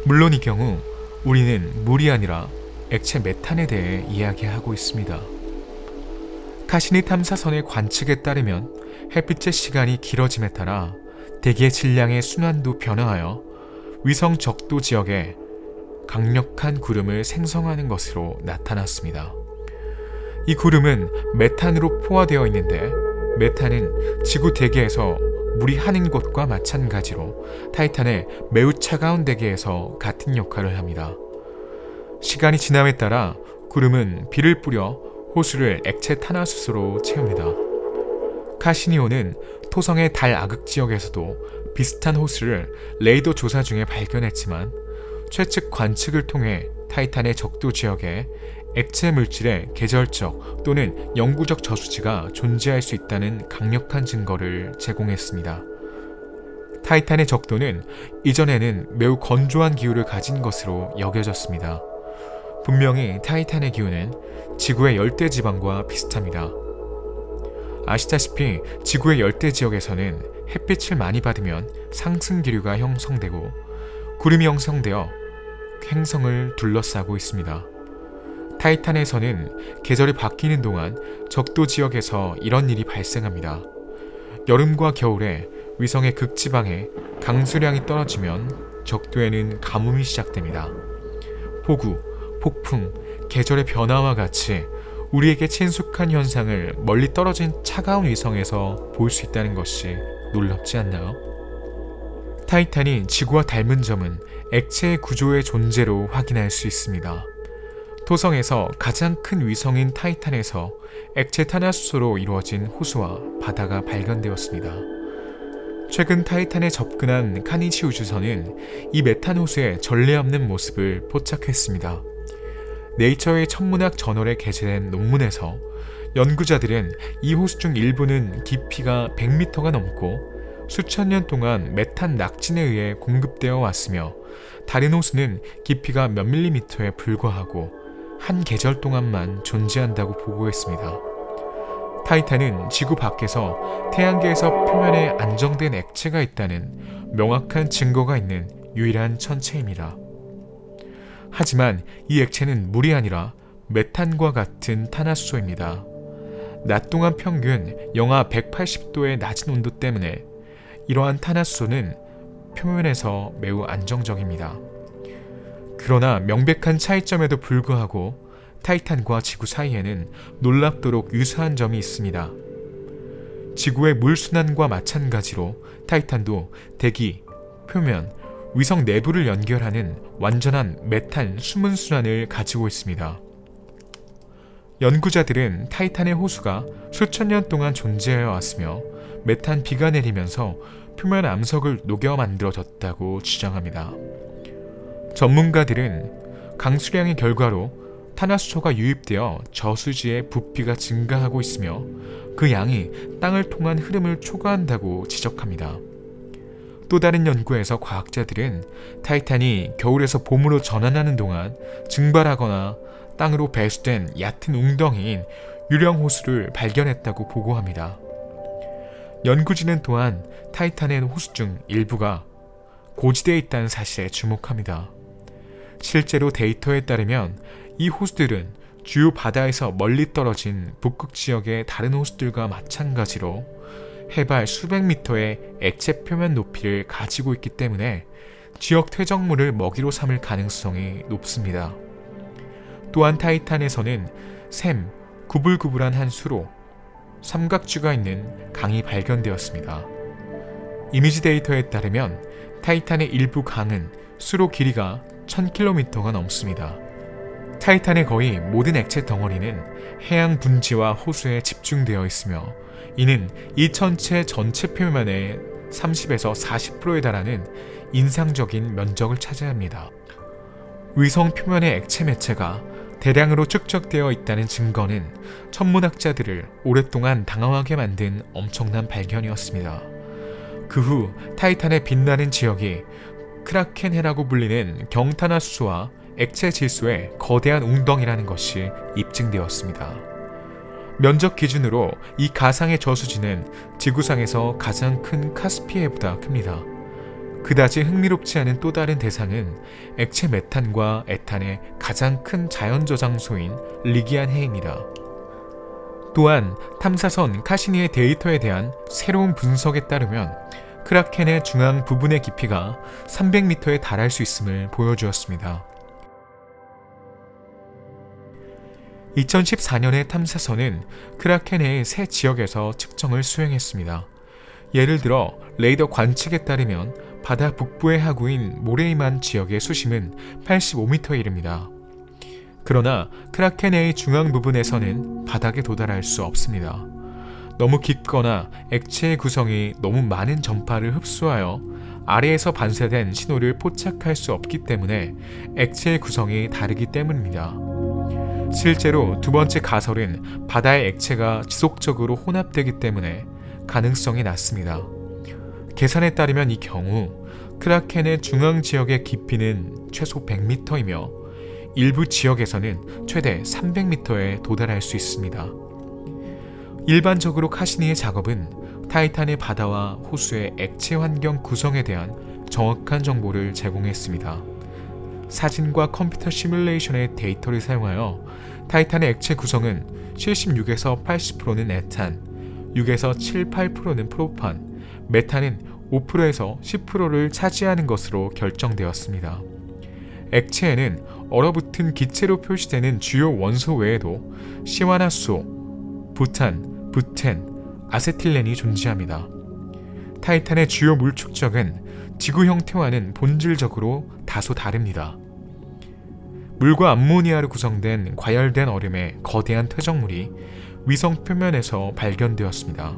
물론 이 경우 우리는 물이 아니라 액체 메탄에 대해 이야기하고 있습니다. 카시니 탐사선의 관측에 따르면 햇빛의 시간이 길어짐에 따라 대기의 질량의 순환도 변화하여 위성 적도 지역에 강력한 구름을 생성하는 것으로 나타났습니다. 이 구름은 메탄으로 포화되어 있는데 메탄은 지구 대기에서 물이 하는 것과 마찬가지로 타이탄의 매우 차가운 대기에서 같은 역할을 합니다. 시간이 지남에 따라 구름은 비를 뿌려 호수를 액체 탄화수소로 채웁니다. 카시니오는 토성의 달 아극 지역에서도 비슷한 호수를 레이더 조사 중에 발견했지만 최측 관측을 통해 타이탄의 적도 지역에 액체 물질의 계절적 또는 영구적 저수지가 존재할 수 있다는 강력한 증거를 제공했습니다. 타이탄의 적도는 이전에는 매우 건조한 기후를 가진 것으로 여겨졌습니다. 분명히 타이탄의 기후는 지구의 열대지방과 비슷합니다. 아시다시피 지구의 열대 지역에서는 햇빛을 많이 받으면 상승기류가 형성되고 구름이 형성되어 행성을 둘러싸고 있습니다. 타이탄에서는 계절이 바뀌는 동안 적도 지역에서 이런 일이 발생합니다. 여름과 겨울에 위성의 극지방에 강수량이 떨어지면 적도에는 가뭄이 시작됩니다. 폭우, 폭풍, 계절의 변화와 같이 우리에게 친숙한 현상을 멀리 떨어진 차가운 위성에서 볼 수 있다는 것이 놀랍지 않나요? 타이탄이 지구와 닮은 점은 액체의 구조의 존재로 확인할 수 있습니다. 토성에서 가장 큰 위성인 타이탄에서 액체 탄화수소로 이루어진 호수와 바다가 발견되었습니다. 최근 타이탄에 접근한 카니치 우주선은 이 메탄 호수의 전례 없는 모습을 포착했습니다. 네이처의 천문학 저널에 게재된 논문에서 연구자들은 이 호수 중 일부는 깊이가 100m가 넘고 수천 년 동안 메탄 낙진에 의해 공급되어 왔으며 다른 호수는 깊이가 몇 밀리미터에 불과하고 한 계절 동안만 존재한다고 보고했습니다. 타이탄은 지구 밖에서 태양계에서 표면에 안정된 액체가 있다는 명확한 증거가 있는 유일한 천체입니다. 하지만 이 액체는 물이 아니라 메탄과 같은 탄화수소입니다. 낮 동안 평균 영하 180도의 낮은 온도 때문에 이러한 탄화수소는 표면에서 매우 안정적입니다. 그러나 명백한 차이점에도 불구하고 타이탄과 지구 사이에는 놀랍도록 유사한 점이 있습니다. 지구의 물순환과 마찬가지로 타이탄도 대기, 표면, 위성 내부를 연결하는 완전한 메탄 수문 순환을 가지고 있습니다. 연구자들은 타이탄의 호수가 수천 년 동안 존재해 왔으며 메탄 비가 내리면서 표면 암석을 녹여 만들어졌다고 주장합니다. 전문가들은 강수량의 결과로 탄화수소가 유입되어 저수지의 부피가 증가하고 있으며 그 양이 땅을 통한 흐름을 초과한다고 지적합니다. 또 다른 연구에서 과학자들은 타이탄이 겨울에서 봄으로 전환하는 동안 증발하거나 땅으로 배수된 얕은 웅덩이인 유령 호수를 발견했다고 보고합니다. 연구진은 또한 타이탄의 호수 중 일부가 고지대에 있다는 사실에 주목합니다. 실제로 데이터에 따르면 이 호수들은 주요 바다에서 멀리 떨어진 북극 지역의 다른 호수들과 마찬가지로 해발 수백 미터의 액체 표면 높이를 가지고 있기 때문에 지역 퇴적물을 먹이로 삼을 가능성이 높습니다. 또한 타이탄에서는 샘, 구불구불한 한 수로 삼각주가 있는 강이 발견되었습니다. 이미지 데이터에 따르면 타이탄의 일부 강은 수로 길이가 1000km가 넘습니다. 타이탄의 거의 모든 액체 덩어리는 해양 분지와 호수에 집중되어 있으며 이는 이 천체 전체 표면의 30에서 40%에 달하는 인상적인 면적을 차지합니다. 위성 표면의 액체 매체가 대량으로 축적되어 있다는 증거는 천문학자들을 오랫동안 당황하게 만든 엄청난 발견이었습니다. 그 후 타이탄의 빛나는 지역이 크라켄해라고 불리는 경탄화수소와 액체 질소의 거대한 웅덩이라는 것이 입증되었습니다. 면적 기준으로 이 가상의 저수지는 지구상에서 가장 큰 카스피해보다 큽니다. 그다지 흥미롭지 않은 또 다른 대상은 액체 메탄과 에탄의 가장 큰 자연 저장소인 리기안해입니다. 또한 탐사선 카시니의 데이터에 대한 새로운 분석에 따르면 크라켄의 중앙 부분의 깊이가 300m에 달할 수 있음을 보여주었습니다. 2014년에 탐사선은 크라켄의 세 지역에서 측정을 수행했습니다. 예를 들어 레이더 관측에 따르면 바다 북부의 하구인 모레이만 지역의 수심은 85m에 이릅니다. 그러나 크라켄의 중앙 부분에서는 바닥에 도달할 수 없습니다. 너무 깊거나 액체의 구성이 너무 많은 전파를 흡수하여 아래에서 반사된 신호를 포착할 수 없기 때문에 액체의 구성이 다르기 때문입니다. 실제로 두 번째 가설은 바다의 액체가 지속적으로 혼합되기 때문에 가능성이 낮습니다. 계산에 따르면 이 경우 크라켄의 중앙 지역의 깊이는 최소 100m이며 일부 지역에서는 최대 300m에 도달할 수 있습니다. 일반적으로 카시니의 작업은 타이탄의 바다와 호수의 액체 환경 구성에 대한 정확한 정보를 제공했습니다. 사진과 컴퓨터 시뮬레이션의 데이터를 사용하여 타이탄의 액체 구성은 76에서 80%는 에탄, 6에서 7, 8%는 프로판, 메탄은 5%에서 10%를 차지하는 것으로 결정되었습니다. 액체에는 얼어붙은 기체로 표시되는 주요 원소 외에도 시와나수소, 부탄, 부텐, 아세틸렌이 존재합니다. 타이탄의 주요 물 축적은 지구 형태와는 본질적으로 다소 다릅니다. 물과 암모니아로 구성된 과열된 얼음의 거대한 퇴적물이 위성 표면에서 발견되었습니다.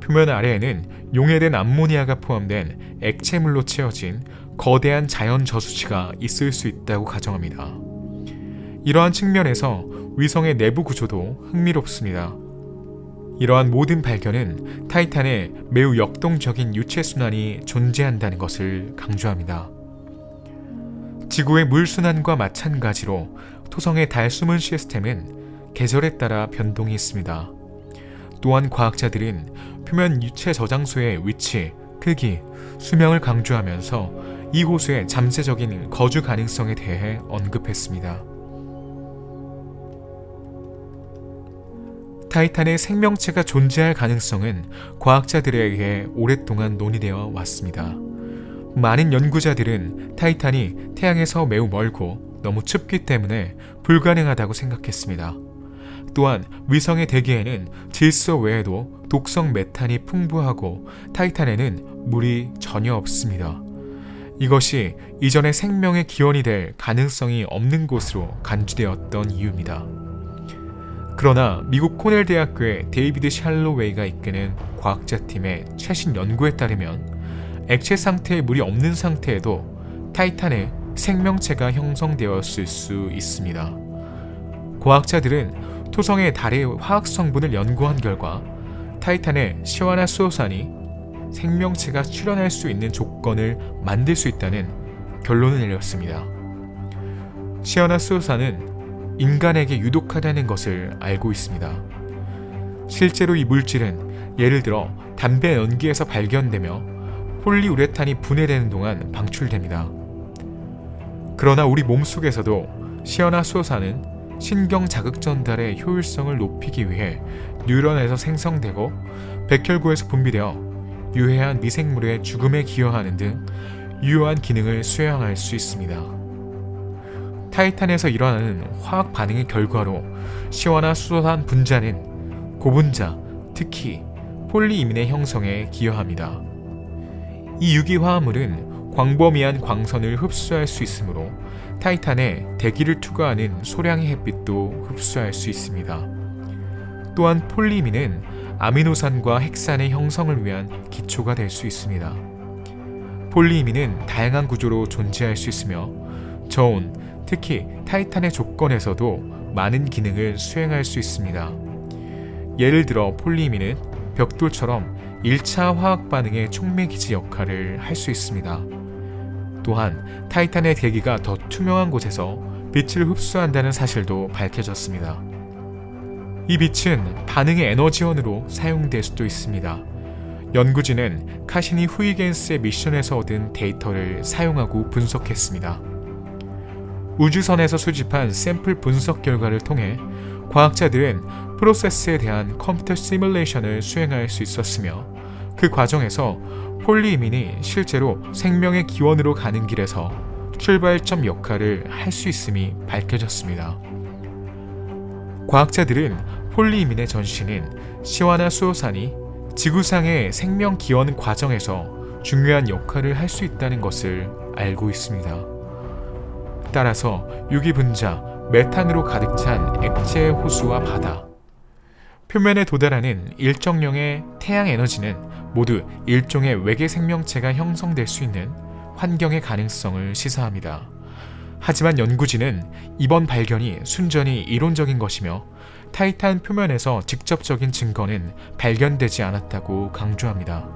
표면 아래에는 용해된 암모니아가 포함된 액체물로 채워진 거대한 자연 저수지가 있을 수 있다고 가정합니다. 이러한 측면에서 위성의 내부 구조도 흥미롭습니다. 이러한 모든 발견은 타이탄에 매우 역동적인 유체순환이 존재한다는 것을 강조합니다. 지구의 물순환과 마찬가지로 토성의 달 수문 시스템은 계절에 따라 변동이 있습니다. 또한 과학자들은 표면 유체 저장소의 위치, 크기, 수명을 강조하면서 이 호수의 잠재적인 거주 가능성에 대해 언급했습니다. 타이탄의 생명체가 존재할 가능성은 과학자들에 의해 오랫동안 논의되어 왔습니다. 많은 연구자들은 타이탄이 태양에서 매우 멀고 너무 춥기 때문에 불가능하다고 생각했습니다. 또한 위성의 대기에는 질소 외에도 독성 메탄이 풍부하고 타이탄에는 물이 전혀 없습니다. 이것이 이전의 생명의 기원이 될 가능성이 없는 곳으로 간주되었던 이유입니다. 그러나 미국 코넬 대학교의 데이비드 샬로웨이가 이끄는 과학자팀의 최신 연구에 따르면 액체 상태에 물이 없는 상태에도 타이탄에 생명체가 형성되었을 수 있습니다. 과학자들은 토성의 달의 화학 성분을 연구한 결과 타이탄의 시와나수소산이 생명체가 출현할 수 있는 조건을 만들 수 있다는 결론을 내렸습니다. 시와나수소산은 인간에게 유독하다는 것을 알고 있습니다. 실제로 이 물질은 예를 들어 담배 연기에서 발견되며 폴리우레탄이 분해되는 동안 방출됩니다. 그러나 우리 몸속에서도 시아나수소산은 신경 자극 전달의 효율성을 높이기 위해 뉴런에서 생성되고 백혈구에서 분비되어 유해한 미생물의 죽음에 기여하는 등 유효한 기능을 수행할 수 있습니다. 타이탄에서 일어나는 화학 반응의 결과로 시아나수소산 분자는 고분자, 특히 폴리이민의 형성에 기여합니다. 이 유기화합물은 광범위한 광선을 흡수할 수 있으므로 타이탄에 대기를 투과하는 소량의 햇빛도 흡수할 수 있습니다. 또한 폴리이민은 아미노산과 핵산의 형성을 위한 기초가 될 수 있습니다. 폴리이민은 다양한 구조로 존재할 수 있으며 저온, 특히 타이탄의 조건에서도 많은 기능을 수행할 수 있습니다. 예를 들어 폴리이민은 벽돌처럼 1차 화학 반응의 촉매기지 역할을 할 수 있습니다. 또한 타이탄의 대기가 더 투명한 곳에서 빛을 흡수한다는 사실도 밝혀졌습니다. 이 빛은 반응의 에너지원으로 사용될 수도 있습니다. 연구진은 카시니 후이겐스의 미션에서 얻은 데이터를 사용하고 분석했습니다. 우주선에서 수집한 샘플 분석 결과를 통해 과학자들은 프로세스에 대한 컴퓨터 시뮬레이션을 수행할 수 있었으며 그 과정에서 폴리이민이 실제로 생명의 기원으로 가는 길에서 출발점 역할을 할 수 있음이 밝혀졌습니다. 과학자들은 폴리이민의 전신인 시아나수소산이 지구상의 생명 기원 과정에서 중요한 역할을 할 수 있다는 것을 알고 있습니다. 따라서 유기분자, 메탄으로 가득 찬 액체 호수와 바다, 표면에 도달하는 일정량의 태양 에너지는 모두 일종의 외계 생명체가 형성될 수 있는 환경의 가능성을 시사합니다. 하지만 연구진은 이번 발견이 순전히 이론적인 것이며 타이탄 표면에서 직접적인 증거는 발견되지 않았다고 강조합니다.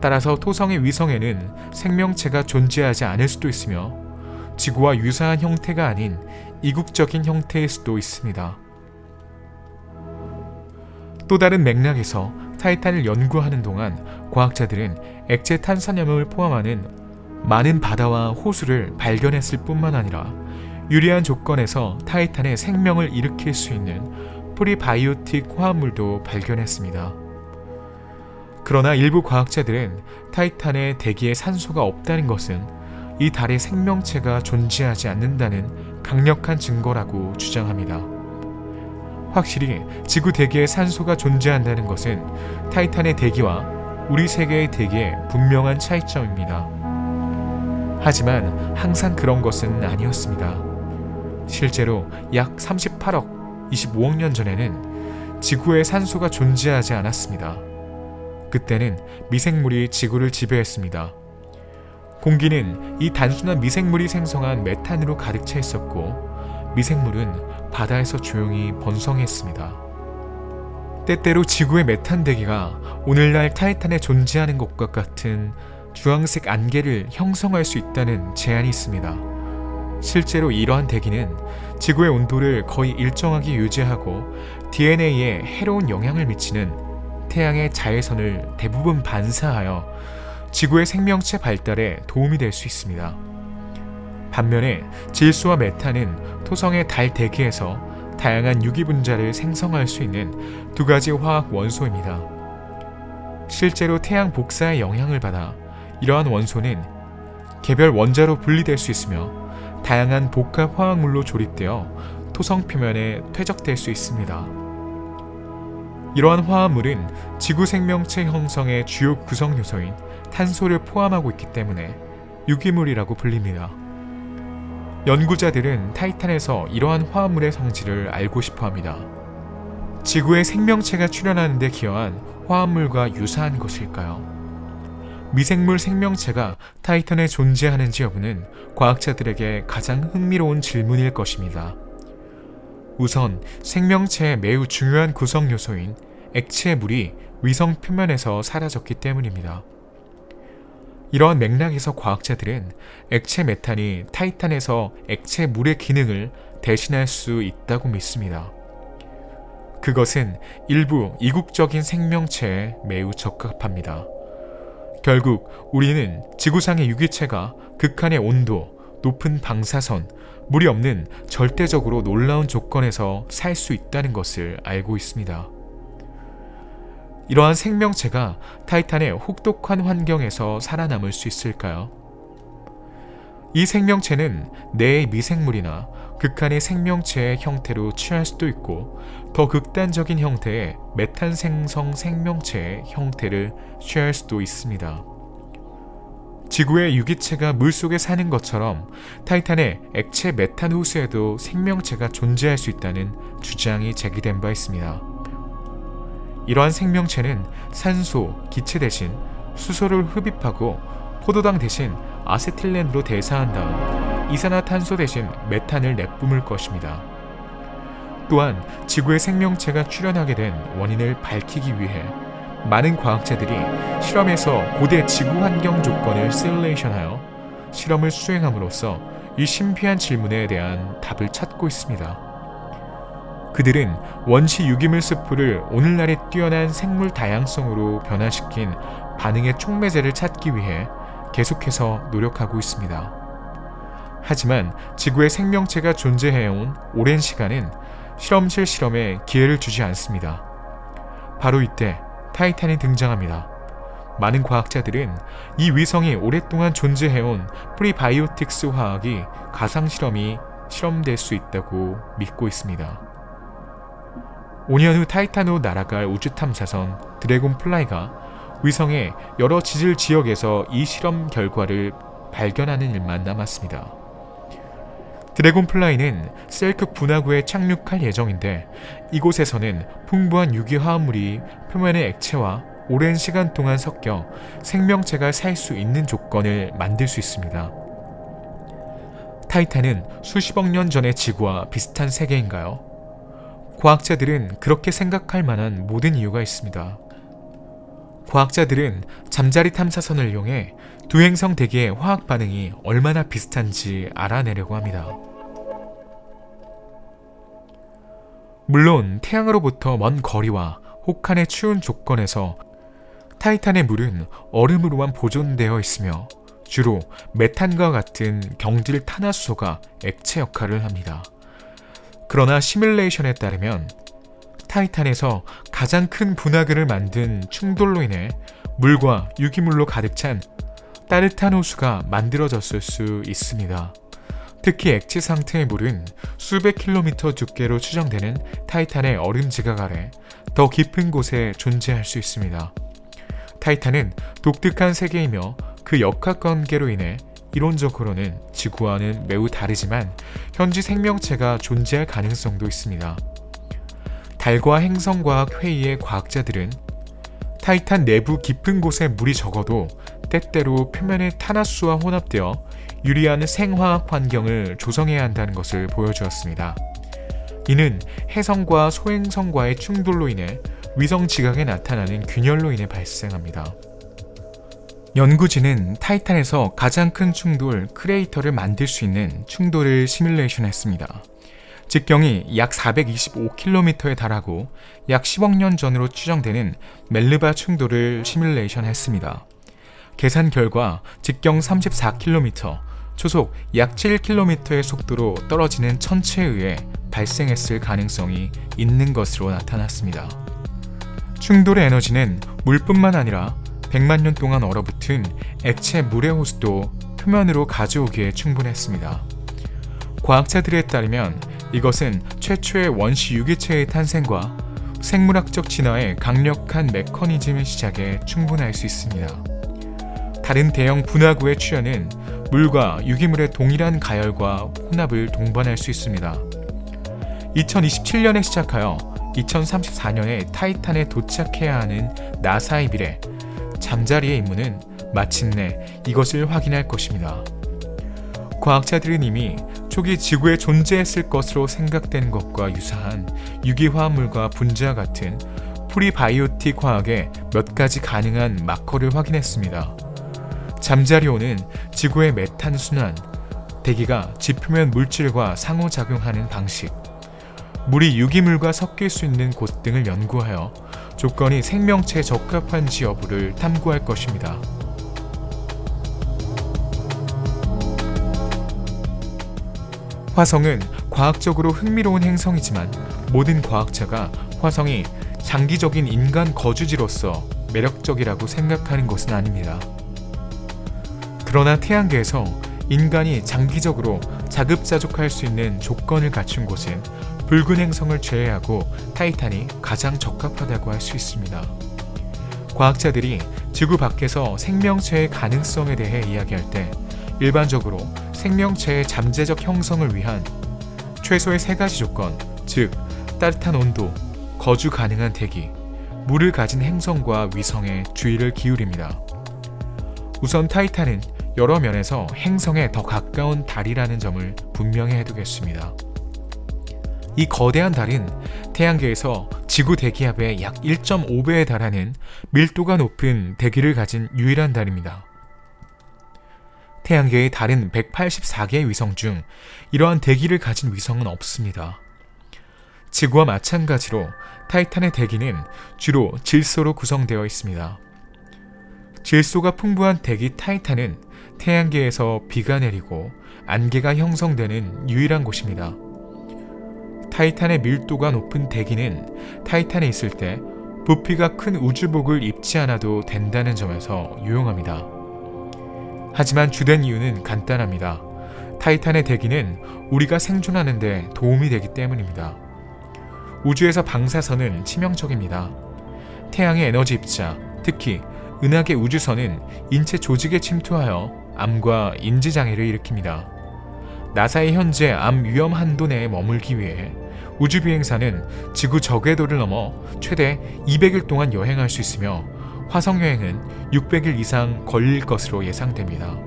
따라서 토성의 위성에는 생명체가 존재하지 않을 수도 있으며 지구와 유사한 형태가 아닌 이국적인 형태일 수도 있습니다. 또 다른 맥락에서 타이탄을 연구하는 동안 과학자들은 액체 탄산염을 포함하는 많은 바다와 호수를 발견했을 뿐만 아니라 유리한 조건에서 타이탄의 생명을 일으킬 수 있는 프리바이오틱 화합물도 발견했습니다. 그러나 일부 과학자들은 타이탄의 대기에 산소가 없다는 것은 이 달에 생명체가 존재하지 않는다는 강력한 증거라고 주장합니다. 확실히 지구 대기에 산소가 존재한다는 것은 타이탄의 대기와 우리 세계의 대기에 분명한 차이점입니다. 하지만 항상 그런 것은 아니었습니다. 실제로 약 38억 25억 년 전에는 지구에 산소가 존재하지 않았습니다. 그때는 미생물이 지구를 지배했습니다. 공기는 이 단순한 미생물이 생성한 메탄으로 가득 차 있었고 미생물은 바다에서 조용히 번성했습니다. 때때로 지구의 메탄 대기가 오늘날 타이탄에 존재하는 것과 같은 주황색 안개를 형성할 수 있다는 제안이 있습니다. 실제로 이러한 대기는 지구의 온도를 거의 일정하게 유지하고 DNA에 해로운 영향을 미치는 태양의 자외선을 대부분 반사하여 지구의 생명체 발달에 도움이 될 수 있습니다. 반면에 질소와 메탄은 토성의 달 대기에서 다양한 유기분자를 생성할 수 있는 두 가지 화학 원소입니다. 실제로 태양 복사의 영향을 받아 이러한 원소는 개별 원자로 분리될 수 있으며 다양한 복합 화학물로 조립되어 토성 표면에 퇴적될 수 있습니다. 이러한 화합물은 지구 생명체 형성의 주요 구성 요소인 탄소를 포함하고 있기 때문에 유기물이라고 불립니다. 연구자들은 타이탄에서 이러한 화합물의 성질을 알고 싶어 합니다. 지구에 생명체가 출현하는 데 기여한 화합물과 유사한 것일까요? 미생물 생명체가 타이탄에 존재하는지 여부는 과학자들에게 가장 흥미로운 질문일 것입니다. 우선 생명체의 매우 중요한 구성 요소인 액체 물이 위성 표면에서 사라졌기 때문입니다. 이러한 맥락에서 과학자들은 액체 메탄이 타이탄에서 액체 물의 기능을 대신할 수 있다고 믿습니다. 그것은 일부 이국적인 생명체에 매우 적합합니다. 결국 우리는 지구상의 유기체가 극한의 온도, 높은 방사선, 물이 없는 절대적으로 놀라운 조건에서 살 수 있다는 것을 알고 있습니다. 이러한 생명체가 타이탄의 혹독한 환경에서 살아남을 수 있을까요? 이 생명체는 내의 미생물이나 극한의 생명체의 형태로 취할 수도 있고 더 극단적인 형태의 메탄 생성 생명체의 형태를 취할 수도 있습니다. 지구의 유기체가 물속에 사는 것처럼 타이탄의 액체 메탄 호수에도 생명체가 존재할 수 있다는 주장이 제기된 바 있습니다. 이러한 생명체는 산소, 기체 대신 수소를 흡입하고 포도당 대신 아세틸렌으로 대사한 다음 이산화탄소 대신 메탄을 내뿜을 것입니다. 또한 지구의 생명체가 출현하게 된 원인을 밝히기 위해 많은 과학자들이 실험에서 고대 지구 환경 조건을 시뮬레이션하여 실험을 수행함으로써 이 신비한 질문에 대한 답을 찾고 있습니다. 그들은 원시 유기물 스프를 오늘날의 뛰어난 생물 다양성으로 변화시킨 반응의 촉매제를 찾기 위해 계속해서 노력하고 있습니다. 하지만 지구의 생명체가 존재해온 오랜 시간은 실험실 실험에 기회를 주지 않습니다. 바로 이때 타이탄이 등장합니다. 많은 과학자들은 이 위성이 오랫동안 존재해온 프리바이오틱스 화학이 가상실험이 실험될 수 있다고 믿고 있습니다. 5년 후 타이탄으로 날아갈 우주탐사선 드래곤플라이가 위성의 여러 지질 지역에서 이 실험 결과를 발견하는 일만 남았습니다. 드래곤플라이는 셀크 분화구에 착륙할 예정인데 이곳에서는 풍부한 유기화합물이 표면의 액체와 오랜 시간 동안 섞여 생명체가 살 수 있는 조건을 만들 수 있습니다. 타이탄은 수십억 년 전의 지구와 비슷한 세계인가요? 과학자들은 그렇게 생각할 만한 모든 이유가 있습니다. 과학자들은 잠자리 탐사선을 이용해 두 행성 대기의 화학 반응이 얼마나 비슷한지 알아내려고 합니다. 물론 태양으로부터 먼 거리와 혹한의 추운 조건에서 타이탄의 물은 얼음으로만 보존되어 있으며 주로 메탄과 같은 경질 탄화수소가 액체 역할을 합니다. 그러나 시뮬레이션에 따르면 타이탄에서 가장 큰 분화구를 만든 충돌로 인해 물과 유기물로 가득 찬 따뜻한 호수가 만들어졌을 수 있습니다. 특히 액체 상태의 물은 수백 킬로미터 두께로 추정되는 타이탄의 얼음 지각 아래 더 깊은 곳에 존재할 수 있습니다. 타이탄은 독특한 세계이며 그 역학관계로 인해 이론적으로는 지구와는 매우 다르지만 현지 생명체가 존재할 가능성도 있습니다. 달과 행성과학 회의의 과학자들은 타이탄 내부 깊은 곳에 물이 적어도 때때로 표면의 탄화수와 혼합되어 유리한 생화학 환경을 조성해야 한다는 것을 보여주었습니다. 이는 해성과 소행성과의 충돌로 인해 위성 지각에 나타나는 균열로 인해 발생합니다. 연구진은 타이탄에서 가장 큰 충돌 크레이터를 만들 수 있는 충돌을 시뮬레이션했습니다. 직경이 약 425km에 달하고 약 10억 년 전으로 추정되는 멜르바 충돌을 시뮬레이션했습니다. 계산 결과 직경 34km, 초속 약 7km의 속도로 떨어지는 천체에 의해 발생했을 가능성이 있는 것으로 나타났습니다. 충돌의 에너지는 물뿐만 아니라 100만 년 동안 얼어붙은 액체 물의 호수도 표면으로 가져오기에 충분했습니다. 과학자들에 따르면 이것은 최초의 원시 유기체의 탄생과 생물학적 진화의 강력한 메커니즘의 시작에 충분할 수 있습니다. 다른 대형 분화구의 출현은 물과 유기물의 동일한 가열과 혼합을 동반할 수 있습니다. 2027년에 시작하여 2034년에 타이탄에 도착해야 하는 나사의 미래, 잠자리의 임무는 마침내 이것을 확인할 것입니다. 과학자들은 이미 초기 지구에 존재했을 것으로 생각된 것과 유사한 유기화합물과 분자와 같은 프리바이오틱 화학의 몇 가지 가능한 마커를 확인했습니다. 잠자리호는 지구의 메탄 순환, 대기가 지표면 물질과 상호작용하는 방식, 물이 유기물과 섞일 수 있는 곳 등을 연구하여 조건이 생명체에 적합한지 여부를 탐구할 것입니다. 화성은 과학적으로 흥미로운 행성이지만 모든 과학자가 화성이 장기적인 인간 거주지로서 매력적이라고 생각하는 것은 아닙니다. 그러나 태양계에서 인간이 장기적으로 자급자족할 수 있는 조건을 갖춘 곳은 붉은 행성을 제외하고 타이탄이 가장 적합하다고 할 수 있습니다. 과학자들이 지구 밖에서 생명체의 가능성에 대해 이야기할 때 일반적으로 생명체의 잠재적 형성을 위한 최소의 3가지 조건, 즉 따뜻한 온도, 거주 가능한 대기, 물을 가진 행성과 위성에 주의를 기울입니다. 우선 타이탄은 여러 면에서 행성에 더 가까운 달이라는 점을 분명히 해두겠습니다. 이 거대한 달은 태양계에서 지구 대기압의 약 1.5배에 달하는 밀도가 높은 대기를 가진 유일한 달입니다. 태양계의 다른 184개의 위성 중 이러한 대기를 가진 위성은 없습니다. 지구와 마찬가지로 타이탄의 대기는 주로 질소로 구성되어 있습니다. 질소가 풍부한 대기 타이탄은 태양계에서 비가 내리고 안개가 형성되는 유일한 곳입니다. 타이탄의 밀도가 높은 대기는 타이탄에 있을 때 부피가 큰 우주복을 입지 않아도 된다는 점에서 유용합니다. 하지만 주된 이유는 간단합니다. 타이탄의 대기는 우리가 생존하는 데 도움이 되기 때문입니다. 우주에서 방사선은 치명적입니다. 태양의 에너지 입자, 특히 은하계 우주선은 인체 조직에 침투하여 암과 인지장애를 일으킵니다. 나사의 현재 암 위험 한도 내에 머물기 위해 우주비행사는 지구 저궤도를 넘어 최대 200일 동안 여행할 수 있으며 화성 여행은 600일 이상 걸릴 것으로 예상됩니다.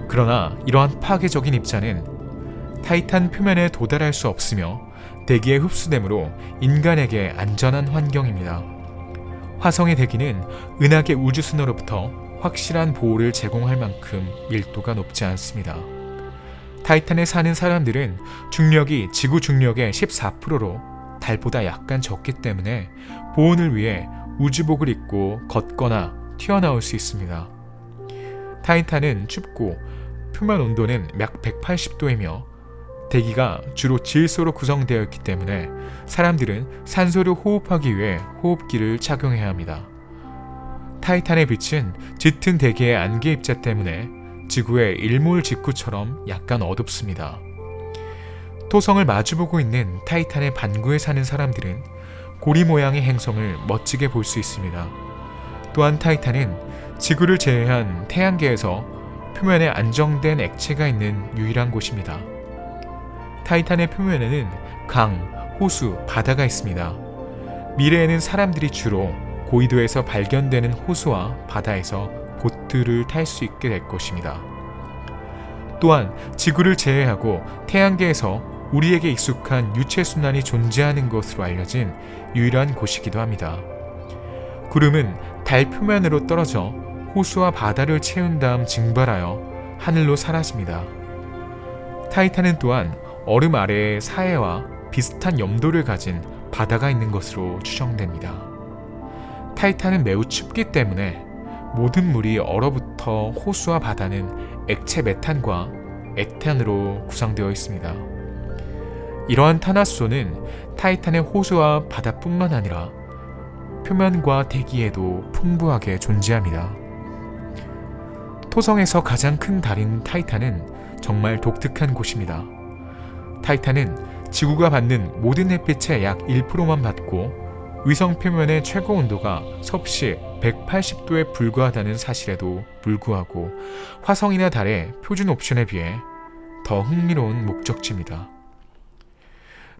그러나 이러한 파괴적인 입자는 타이탄 표면에 도달할 수 없으며 대기에 흡수되므로 인간에게 안전한 환경입니다. 화성의 대기는 은하계 우주선으로부터 확실한 보호를 제공할 만큼 밀도가 높지 않습니다. 타이탄에 사는 사람들은 중력이 지구 중력의 14%로 달보다 약간 적기 때문에 보온을 위해 우주복을 입고 걷거나 튀어나올 수 있습니다. 타이탄은 춥고 표면 온도는 약 180도이며 대기가 주로 질소로 구성되어 있기 때문에 사람들은 산소를 호흡하기 위해 호흡기를 착용해야 합니다. 타이탄의 빛은 짙은 대기의 안개 입자 때문에 지구의 일몰 직후처럼 약간 어둡습니다. 토성을 마주보고 있는 타이탄의 반구에 사는 사람들은 고리 모양의 행성을 멋지게 볼 수 있습니다. 또한 타이탄은 지구를 제외한 태양계에서 표면에 안정된 액체가 있는 유일한 곳입니다. 타이탄의 표면에는 강, 호수, 바다가 있습니다. 미래에는 사람들이 주로 고緯도에서 발견되는 호수와 바다에서 보트를 탈 수 있게 될 것입니다. 또한 지구를 제외하고 태양계에서 우리에게 익숙한 유체순환이 존재하는 것으로 알려진 유일한 곳이기도 합니다. 구름은 달 표면으로 떨어져 호수와 바다를 채운 다음 증발하여 하늘로 사라집니다. 타이탄은 또한 얼음 아래에 사해와 비슷한 염도를 가진 바다가 있는 것으로 추정됩니다. 타이탄은 매우 춥기 때문에 모든 물이 얼어붙어 호수와 바다는 액체 메탄과 에탄으로 구성되어 있습니다. 이러한 탄화수소는 타이탄의 호수와 바다뿐만 아니라 표면과 대기에도 풍부하게 존재합니다. 토성에서 가장 큰 달인 타이탄은 정말 독특한 곳입니다. 타이탄은 지구가 받는 모든 햇빛의 약 1%만 받고 위성 표면의 최고 온도가 섭씨 180도에 불과하다는 사실에도 불구하고 화성이나 달의 표준 옵션에 비해 더 흥미로운 목적지입니다.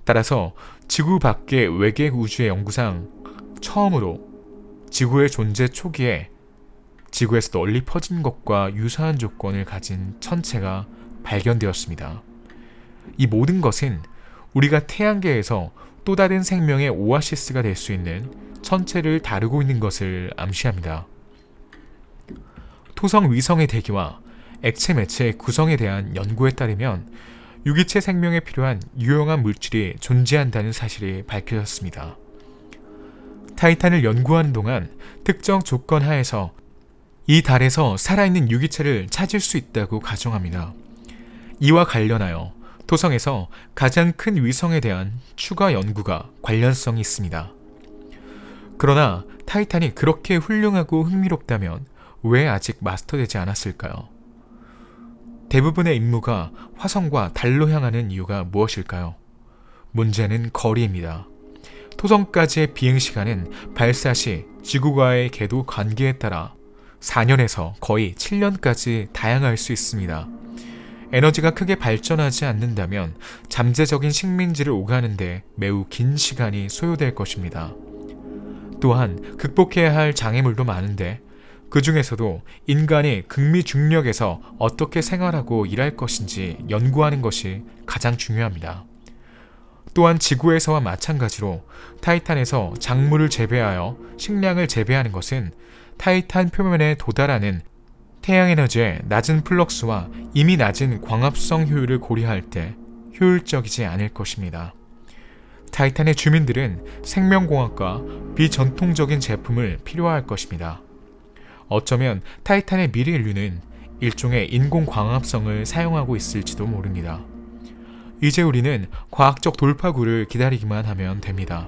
따라서 지구 밖의 외계 우주의 연구상 처음으로 지구의 존재 초기에 지구에서 널리 퍼진 것과 유사한 조건을 가진 천체가 발견되었습니다. 이 모든 것은 우리가 태양계에서 또 다른 생명의 오아시스가 될 수 있는 천체를 다루고 있는 것을 암시합니다. 토성 위성의 대기와 액체 매체의 구성에 대한 연구에 따르면 유기체 생명에 필요한 유용한 물질이 존재한다는 사실이 밝혀졌습니다. 타이탄을 연구하는 동안 특정 조건 하에서 이 달에서 살아있는 유기체를 찾을 수 있다고 가정합니다. 이와 관련하여 토성에서 가장 큰 위성에 대한 추가 연구가 관련성이 있습니다. 그러나 타이탄이 그렇게 훌륭하고 흥미롭다면 왜 아직 마스터되지 않았을까요? 대부분의 임무가 화성과 달로 향하는 이유가 무엇일까요? 문제는 거리입니다. 토성까지의 비행시간은 발사 시 지구와의 궤도 관계에 따라 4년에서 거의 7년까지 다양할 수 있습니다. 에너지가 크게 발전하지 않는다면 잠재적인 식민지를 오가는데 매우 긴 시간이 소요될 것입니다. 또한 극복해야 할 장애물도 많은데 그 중에서도 인간이 극미 중력에서 어떻게 생활하고 일할 것인지 연구하는 것이 가장 중요합니다. 또한 지구에서와 마찬가지로 타이탄에서 작물을 재배하여 식량을 재배하는 것은 타이탄 표면에 도달하는 태양에너지의 낮은 플럭스와 이미 낮은 광합성 효율을 고려할 때 효율적이지 않을 것입니다. 타이탄의 주민들은 생명공학과 비전통적인 제품을 필요할 것입니다. 어쩌면 타이탄의 미래 인류는 일종의 인공광합성을 사용하고 있을지도 모릅니다. 이제 우리는 과학적 돌파구를 기다리기만 하면 됩니다.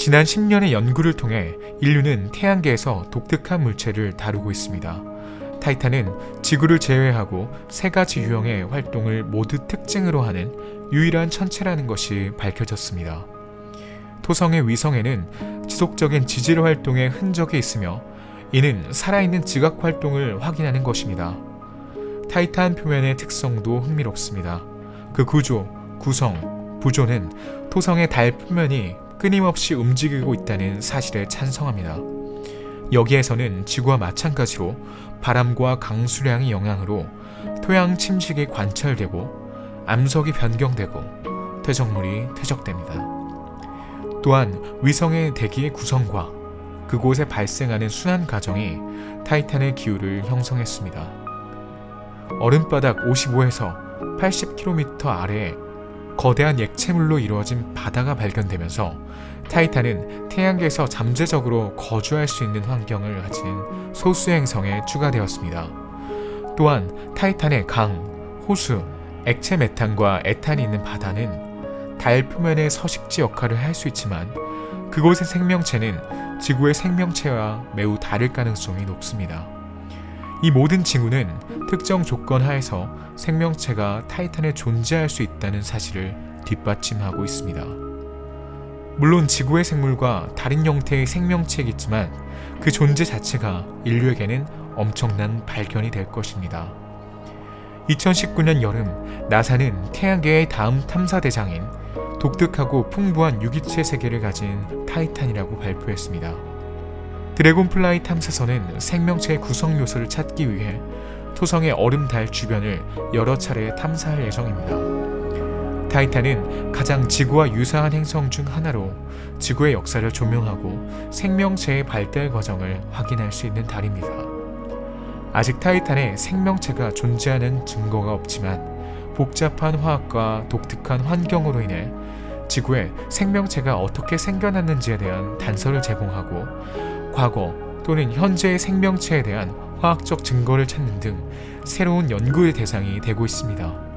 지난 10년의 연구를 통해 인류는 태양계에서 독특한 물체를 다루고 있습니다. 타이탄은 지구를 제외하고 3가지 유형의 활동을 모두 특징으로 하는 유일한 천체라는 것이 밝혀졌습니다. 토성의 위성에는 지속적인 지질 활동의 흔적이 있으며 이는 살아있는 지각 활동을 확인하는 것입니다. 타이탄 표면의 특성도 흥미롭습니다. 그 구조, 구성, 부조는 토성의 달 표면이 끊임없이 움직이고 있다는 사실에 찬성합니다. 여기에서는 지구와 마찬가지로 바람과 강수량의 영향으로 토양 침식이 관찰되고 암석이 변경되고 퇴적물이 퇴적됩니다. 또한 위성의 대기의 구성과 그곳에 발생하는 순환 과정이 타이탄의 기후를 형성했습니다. 얼음바닥 55에서 80km 아래에 거대한 액체물로 이루어진 바다가 발견되면서 타이탄은 태양계에서 잠재적으로 거주할 수 있는 환경을 가진 소수 행성에 추가되었습니다. 또한 타이탄의 강, 호수, 액체 메탄과 에탄이 있는 바다는 달 표면의 서식지 역할을 할 수 있지만 그곳의 생명체는 지구의 생명체와 매우 다를 가능성이 높습니다. 이 모든 징후는 특정 조건 하에서 생명체가 타이탄에 존재할 수 있다는 사실을 뒷받침하고 있습니다. 물론 지구의 생물과 다른 형태의 생명체이겠지만 그 존재 자체가 인류에게는 엄청난 발견이 될 것입니다. 2019년 여름 나사는 태양계의 다음 탐사 대장인 독특하고 풍부한 유기체 세계를 가진 타이탄이라고 발표했습니다. 드래곤플라이 탐사선은 생명체의 구성 요소를 찾기 위해 토성의 얼음달 주변을 여러 차례 탐사할 예정입니다. 타이탄은 가장 지구와 유사한 행성 중 하나로 지구의 역사를 조명하고 생명체의 발달 과정을 확인할 수 있는 달입니다. 아직 타이탄에 생명체가 존재하는 증거가 없지만 복잡한 화학과 독특한 환경으로 인해 지구에 생명체가 어떻게 생겨났는지에 대한 단서를 제공하고 과거 또는 현재의 생명체에 대한 화학적 증거를 찾는 등 새로운 연구의 대상이 되고 있습니다.